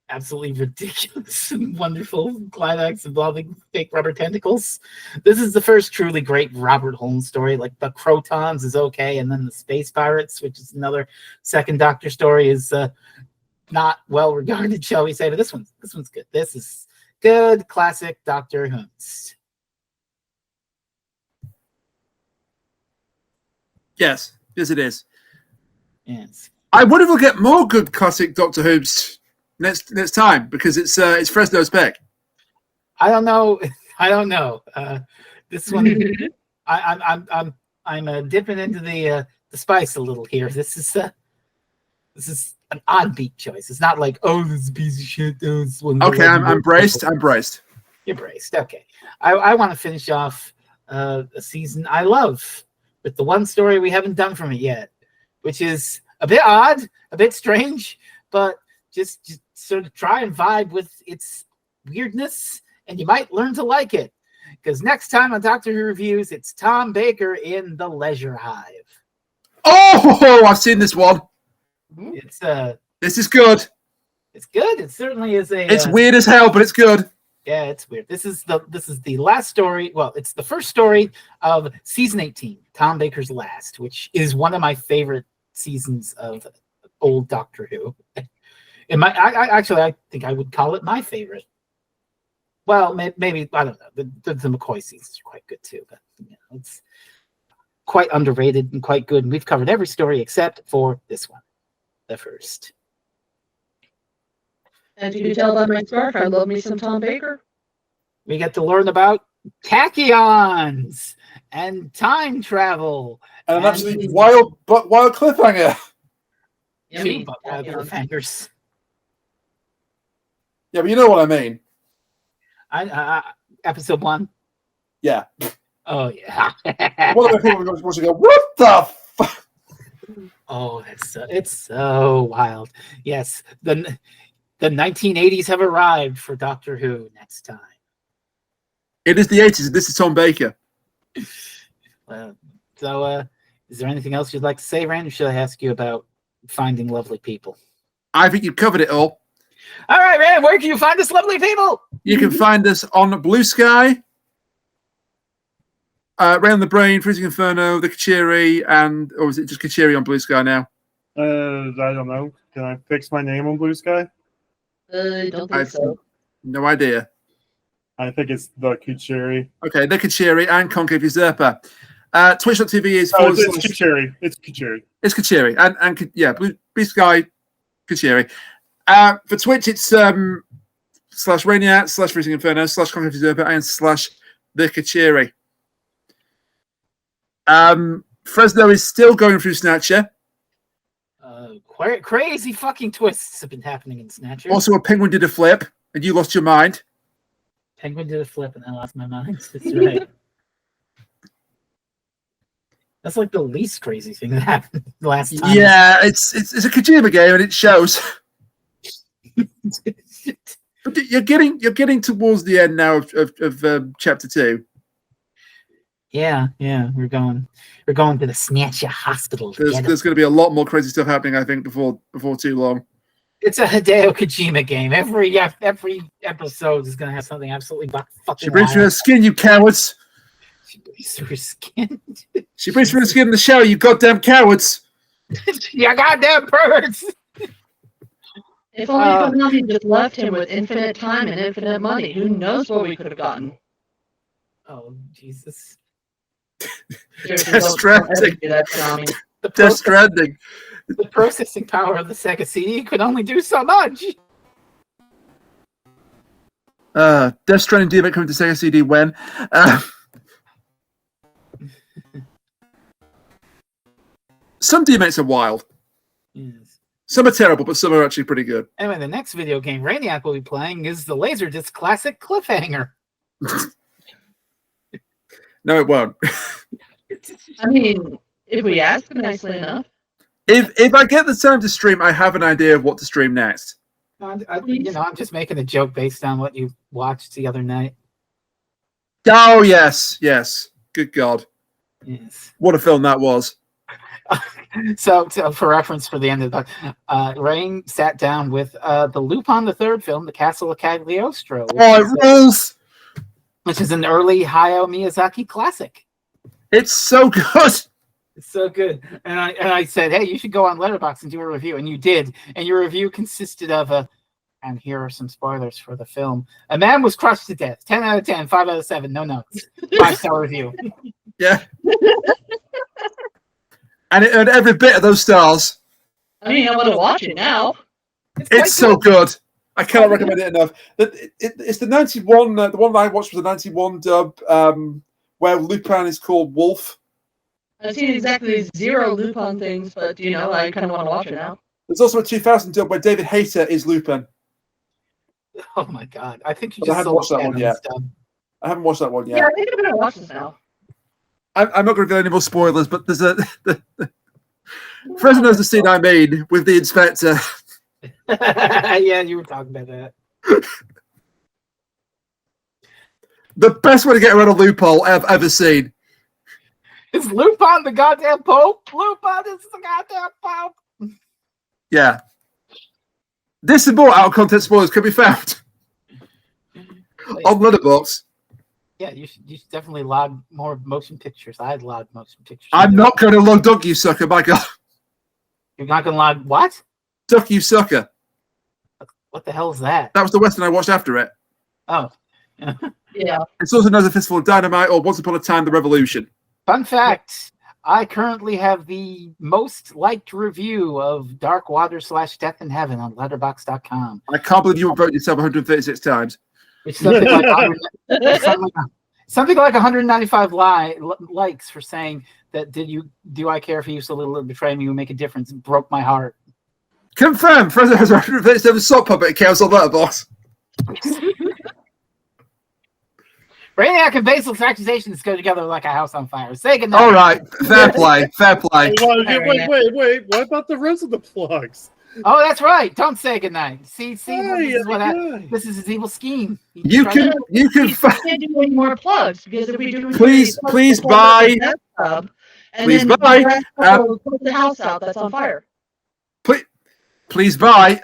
Speaker 2: Absolutely ridiculous and wonderful climax involving fake rubber tentacles. This is the first truly great Robert Holmes story. Like the Crotons is okay, and then the Space Pirates, which is another second Doctor story, is not well regarded, shall we say, but this one's good. This is good classic Doctor Who's.
Speaker 1: Yes, it is.
Speaker 2: Yes.
Speaker 1: I wonder if we'll get more good classic Doctor Who's next time, because it's Frezno's pick.
Speaker 2: I don't know. This one, I'm dipping into the spice a little here. This is an odd beat choice. It's not like, oh, this is a piece of shit. This one.
Speaker 1: Okay, I'm braced. I'm braced.
Speaker 2: You're braced. Okay. I want to finish off a season I love with the one story we haven't done from it yet, which is a bit odd, a bit strange, but just sort of try and vibe with its weirdness, and you might learn to like it. Because next time on Doctor Who Reviews, it's Tom Baker in The Leisure Hive.
Speaker 1: Oh, I've seen this one.
Speaker 2: It's
Speaker 1: This is good.
Speaker 2: It's good. It certainly is a.
Speaker 1: It's weird as hell, but it's good.
Speaker 2: Yeah, it's weird. This is the last story. Well, it's the first story of season 18, Tom Baker's Last, which is one of my favorite seasons of old Doctor Who. I think I would call it my favorite. Well, maybe I don't know. The McCoy seasons are quite good too, but it's quite underrated and quite good. And we've covered every story except for this one, the first.
Speaker 4: As you can tell by my scarf, I love me some Tom Baker.
Speaker 2: We get to learn about tachyons and time travel.
Speaker 1: And an absolutely wild cliffhanger.
Speaker 2: Two cliffhangers.
Speaker 1: Yeah, but you know what I mean.
Speaker 2: Episode 1.
Speaker 1: Yeah.
Speaker 2: Oh yeah.
Speaker 1: One of the people was to go, what the fuck?
Speaker 2: Oh, it's so wild. Yes, the 1980s have arrived for Doctor Who next time.
Speaker 1: It is the 80s. This is Tom Baker.
Speaker 2: So, is there anything else you'd like to say, Rand, or should I ask you about finding lovely people?
Speaker 1: I think you've covered it all.
Speaker 2: All right, Rand, where can you find us lovely people?
Speaker 1: You can find us on Blue Sky, Round the Brain, Freezing Inferno, the Kuchiri, or is it just Kuchiri on Blue Sky now?
Speaker 3: I don't know. Can I fix my name on Blue Sky?
Speaker 4: I don't think so.
Speaker 1: No idea.
Speaker 3: I think it's the Kuchiri.
Speaker 1: Okay, the Kuchiri and Concave Usurper. Twitch.tv is
Speaker 3: it's Kuchiri. It's Kuchiri.
Speaker 1: It's Kuchiri. And yeah, Blue Sky, Kuchiri. For Twitch, it's /Rainiat, /Freezing Inferno, /Concave Usurper, and /The Kuchiri. Frezno is still going through Snatcher.
Speaker 2: Crazy fucking twists have been happening in Snatcher.
Speaker 1: Also, a penguin did a flip, and you lost your mind.
Speaker 2: Penguin did a flip, and I lost my mind. That's right. That's like the least crazy thing that happened last time.
Speaker 1: Yeah, it's a Kojima game, and it shows. But you're getting towards the end now of chapter 2.
Speaker 2: Yeah, we're going to the Snatcher Hospital.
Speaker 1: There's going to be a lot more crazy stuff happening, I think, before too long.
Speaker 2: It's a Hideo Kojima game. Every episode is going to have something absolutely fucking.
Speaker 1: She breathes through her skin, you cowards.
Speaker 2: She breathes through her skin.
Speaker 1: She breathes through her skin in the shower, you goddamn cowards.
Speaker 2: You goddamn birds.
Speaker 4: If only Konami just left him with infinite time and infinite money, who knows what we could have gotten?
Speaker 2: Oh Jesus!
Speaker 1: Death Stranding. Death Stranding.
Speaker 2: The processing power of the Sega CD could only do so much.
Speaker 1: Death Stranding DMX coming to Sega CD when? Some DMX are wild.
Speaker 2: Yes.
Speaker 1: Some are terrible, but some are actually pretty good.
Speaker 2: Anyway, the next video game Rainiac will be playing is the Laserdisc classic Cliffhanger.
Speaker 1: No, it won't.
Speaker 4: I mean, if we ask nicely enough.
Speaker 1: If I get the time to stream, I have an idea of what to stream next.
Speaker 2: I'm just making a joke based on what you watched the other night.
Speaker 1: Oh, yes. Good God.
Speaker 2: Yes.
Speaker 1: What a film that was.
Speaker 2: So for reference for the end of the Rain sat down with the Lupin the Third film, The Castle of Cagliostro,
Speaker 1: It rules!
Speaker 2: which is an early Hayao Miyazaki classic.
Speaker 1: It's so good.
Speaker 2: It's so good. And I said, hey, you should go on Letterboxd and do a review. And you did. And your review consisted of and here are some spoilers for the film. A man was crushed to death. 10 out of 10, 5 out of 7, no notes. 5-star review.
Speaker 1: Yeah. And it earned every bit of those stars.
Speaker 4: I mean, I want to watch it now.
Speaker 1: It's so good. I cannot recommend it enough. It's the 91, the one that I watched was the 91 dub, where Lupin is called Wolf.
Speaker 4: I've seen exactly 0 Lupin things, but, I kind of want to watch it now.
Speaker 1: There's also a 2000 dub where David Hayter is Lupin.
Speaker 2: Oh my God. I think you
Speaker 1: But I
Speaker 2: just
Speaker 1: haven't watched that one yet.
Speaker 2: stuff.
Speaker 1: I haven't watched that one yet.
Speaker 4: Yeah, I think I'm going to watch this now.
Speaker 1: I'm not going to reveal any more spoilers, but there's Frezno knows the scene I made with the inspector.
Speaker 2: Yeah, you were talking about that.
Speaker 1: The best way to get around a loophole I've ever seen.
Speaker 2: Is Lupin the goddamn Pope? Lupin is the goddamn Pope.
Speaker 1: Yeah. This and more out of context spoilers can be found on Letterboxd.
Speaker 2: Yeah, you should definitely log more motion pictures. I'd log motion pictures.
Speaker 1: I'm not going to log Duck, you sucker. My God.
Speaker 2: You're not going to log what?
Speaker 1: Duck, you sucker.
Speaker 2: What the hell is that?
Speaker 1: That was the Western I watched after it.
Speaker 2: Oh.
Speaker 4: Yeah.
Speaker 1: It's also known as a Fistful of Dynamite or Once Upon a Time, The Revolution.
Speaker 2: Fun fact. I currently have the most liked review of Dark Water / Death in Heaven on Letterboxd.com.
Speaker 1: I can't believe you voted yourself 136 times.
Speaker 2: It's something like 195 likes for saying that do I care if you used a little betray me, would make a difference? It broke my heart.
Speaker 1: Confirmed. Frezno has 137 sock puppet accounts on Letterboxd.
Speaker 3: Brainiac and Basil's accusations go together like a house on fire. Say goodnight.
Speaker 1: All right, fair play, fair play.
Speaker 3: Wait. What about the rest of the plugs? Oh, that's right. Don't say goodnight. See, this is what happened. This is his evil scheme.
Speaker 1: You can
Speaker 4: We can't do any more plugs because if we do,
Speaker 1: please buy. Please buy.
Speaker 4: Put the house out that's on fire.
Speaker 1: Please buy.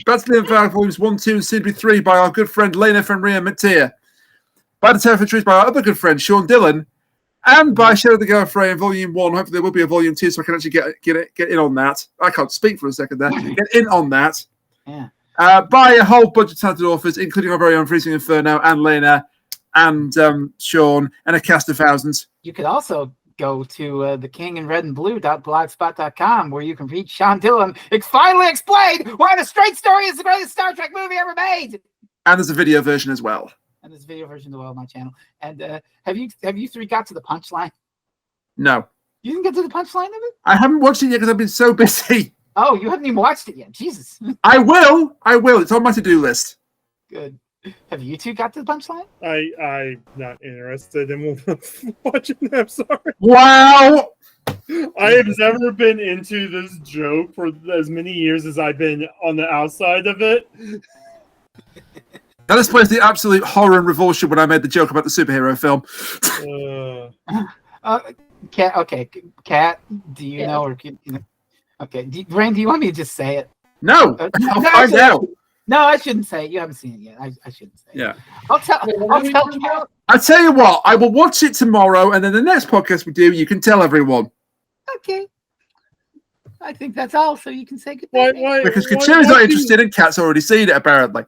Speaker 1: Bats Live Volumes 1, 2, and soon to be 3 by our good friend Lena from Ria Matia. By the Terror for Trees by our other good friend Sean Dillon. And by Shadow the Gallifrey in Volume 1. Hopefully there will be a Volume 2 so I can actually get in on that. I can't speak for a second there. Get in on that.
Speaker 2: Yeah.
Speaker 1: By a whole bunch of talented authors, including our very own Freezing Inferno and Lena and Sean and a cast of thousands.
Speaker 2: You could also go to thekingandredandblue.blogspot.com where you can read Sean Dillon finally explained why The Straight Story is the greatest Star Trek movie ever made.
Speaker 1: And there's a video version as well.
Speaker 2: And there's a video version as well on my channel. And have you three got to the punchline?
Speaker 1: No.
Speaker 2: You didn't get to the punchline of it?
Speaker 1: I haven't watched it yet because I've been so busy.
Speaker 2: Oh, you haven't even watched it yet. Jesus.
Speaker 1: I will. It's on my to-do list.
Speaker 2: Good. Have you two got to the punchline?
Speaker 3: I'm not interested in watching that. I'm sorry.
Speaker 1: Wow.
Speaker 3: I have never been into this joke for as many years as I've been on the outside of it.
Speaker 1: That explains the absolute horror and revulsion when I made the joke about the superhero film.
Speaker 2: Kat, okay. Kat, do you know? Or okay. Rain, do you want me to just say it?
Speaker 1: No. I'll find out.
Speaker 2: No, I shouldn't say it. You haven't seen it yet. I shouldn't say it.
Speaker 1: Yeah.
Speaker 2: I'll tell Kat.
Speaker 1: I tell you what, I will watch it tomorrow, and then the next podcast we do, you can tell everyone.
Speaker 2: Okay. I think that's all, so you can say goodbye.
Speaker 1: Because Kuchiri's not interested, and Kat's already seen it, apparently.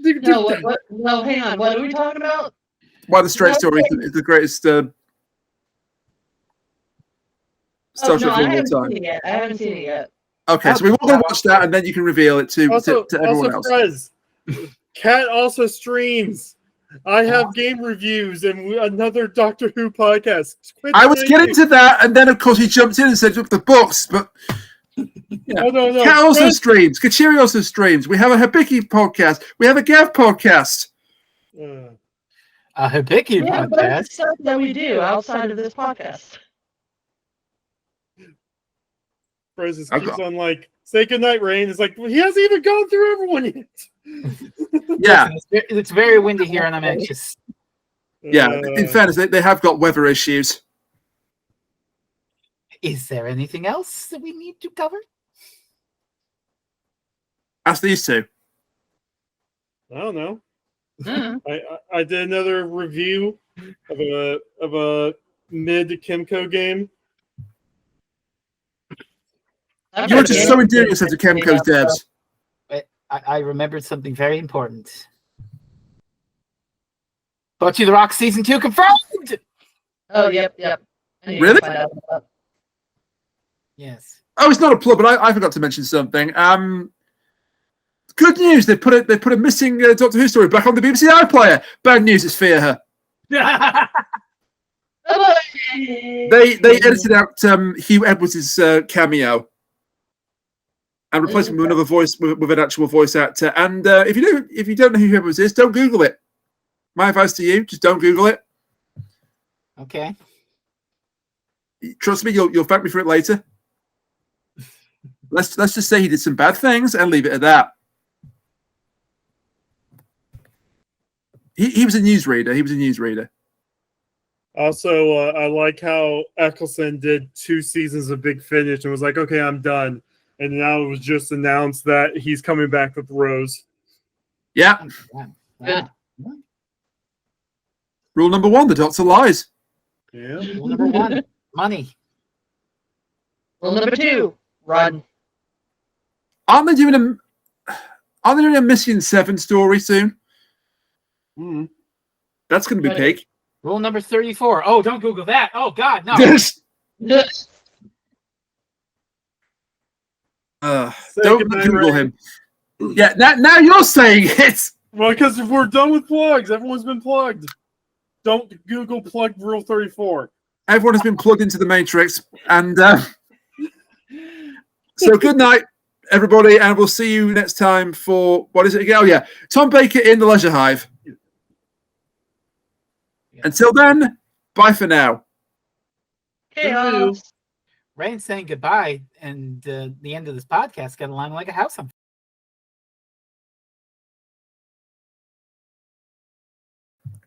Speaker 4: No, no, hang on. What are we talking about?
Speaker 1: Why The Straight Story is the greatest Star Trek film of all time.
Speaker 4: I haven't seen it yet.
Speaker 1: Okay, so we will go watch that, and then you can reveal it to everyone else.
Speaker 3: Kat also streams. I have game reviews and another Doctor Who podcast.
Speaker 1: I was getting to that, and then of course he jumped in and said, "Look, the books." But
Speaker 3: No.
Speaker 1: Kat also streams. Kuchiri also streams. We have a Hibiki podcast. We have a Gav podcast.
Speaker 2: A Hibiki
Speaker 4: Yeah, but
Speaker 2: podcast.
Speaker 4: that's stuff that we do outside of this podcast.
Speaker 3: Francis keeps on like, say goodnight, Rain. It's like, well, he hasn't even gone through everyone yet.
Speaker 1: Yeah.
Speaker 2: It's very windy here, and I'm anxious.
Speaker 1: Yeah, in fairness, they have got weather issues.
Speaker 2: Is there anything else that we need to cover?
Speaker 1: Ask these two.
Speaker 3: I don't know.
Speaker 4: Mm.
Speaker 3: I did another review of a mid Kimco game.
Speaker 1: You were just so endearing yourself to Chemco's devs.
Speaker 2: I remembered something very important. Bocce the Rock Season 2 confirmed!
Speaker 4: Oh, yep. I need to
Speaker 1: Really?
Speaker 4: find out about that.
Speaker 2: Yes.
Speaker 1: Oh, it's not a plug, but I forgot to mention something. Good news! They put a missing Doctor Who story back on the BBC iPlayer. Bad news! It's Fear Her. They edited out Hugh Edwards' cameo and replaced him with another voice with an actual voice actor. And if you don't know who Hugh Edwards is, don't Google it. My advice to you: just don't Google it.
Speaker 2: Okay.
Speaker 1: Trust me, you'll thank me for it later. Let's just say he did some bad things and leave it at that. He was a newsreader.
Speaker 3: Also, I like how Eccleston did 2 seasons of Big Finish and was like, okay, I'm done. And now it was just announced that he's coming back with Rose.
Speaker 1: Yeah.
Speaker 4: Good.
Speaker 1: Rule number 1: the Doctor lies.
Speaker 3: Yeah.
Speaker 2: Rule number 1, money.
Speaker 4: Rule number 2, run.
Speaker 1: Aren't they doing a Missing 7 story soon?
Speaker 3: Mm.
Speaker 1: That's going to be big.
Speaker 2: Rule number 34. Oh, don't Google that. Oh, God, no.
Speaker 1: Don't Google him. Yeah, now you're saying it.
Speaker 3: Well, because if we're done with plugs, everyone's been plugged. Don't Google plug Rule 34.
Speaker 1: Everyone has been plugged into the Matrix. And so good night, everybody. And we'll see you next time for, what is it again? Oh, yeah. Tom Baker in the Leisure Hive. Until then, bye for now.
Speaker 4: Chaos.
Speaker 2: Rain saying goodbye, and the end of this podcast got along like a house on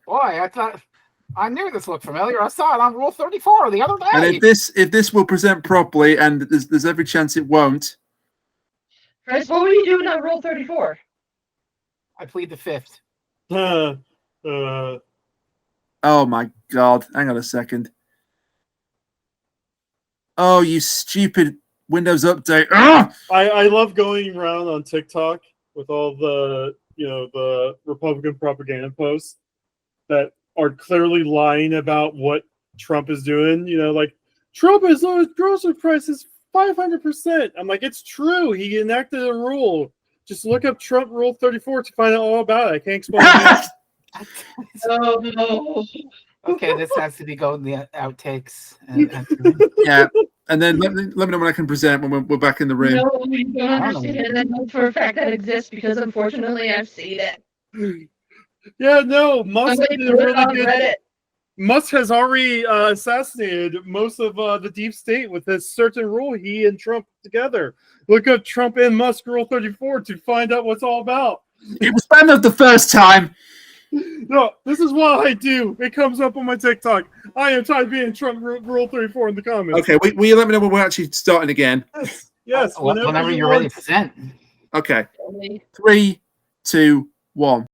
Speaker 2: fire. Boy, I knew this looked familiar. I saw it on Rule 34 the other day.
Speaker 1: And if this will present properly, and there's every chance it won't.
Speaker 4: Chris, what were you doing on Rule 34?
Speaker 2: I plead the 5th.
Speaker 1: Oh my God! Hang on a second. Oh, you stupid Windows update!
Speaker 3: I love going around on TikTok with all the the Republican propaganda posts that are clearly lying about what Trump is doing. Like Trump has lowered grocery prices 500%. I'm like, it's true. He enacted a rule. Just look up Trump Rule 34 to find out all about it. I can't explain it.
Speaker 4: Oh, no.
Speaker 2: Okay, this has to be going in the outtakes.
Speaker 1: Yeah, and then let me know when I can present when we're back in the room.
Speaker 4: No, we don't understand. I know for a fact that exists because unfortunately I've seen it.
Speaker 3: Yeah, no, Musk
Speaker 4: Somebody
Speaker 3: did a
Speaker 4: put it
Speaker 3: really
Speaker 4: on
Speaker 3: good.
Speaker 4: Reddit.
Speaker 3: Musk has already assassinated most of the deep state with this certain rule he and Trump together. Look up Trump and Musk Rule 34 to find out what's all about.
Speaker 1: It was banned the first time.
Speaker 3: No, this is what I do. It comes up on my TikTok. I am typing in Trump Rule 34 in the comments.
Speaker 1: Okay, will you let me know when we're actually starting again?
Speaker 3: Yes.
Speaker 2: Whenever you're ready to present.
Speaker 1: Okay. 3, 2, 1.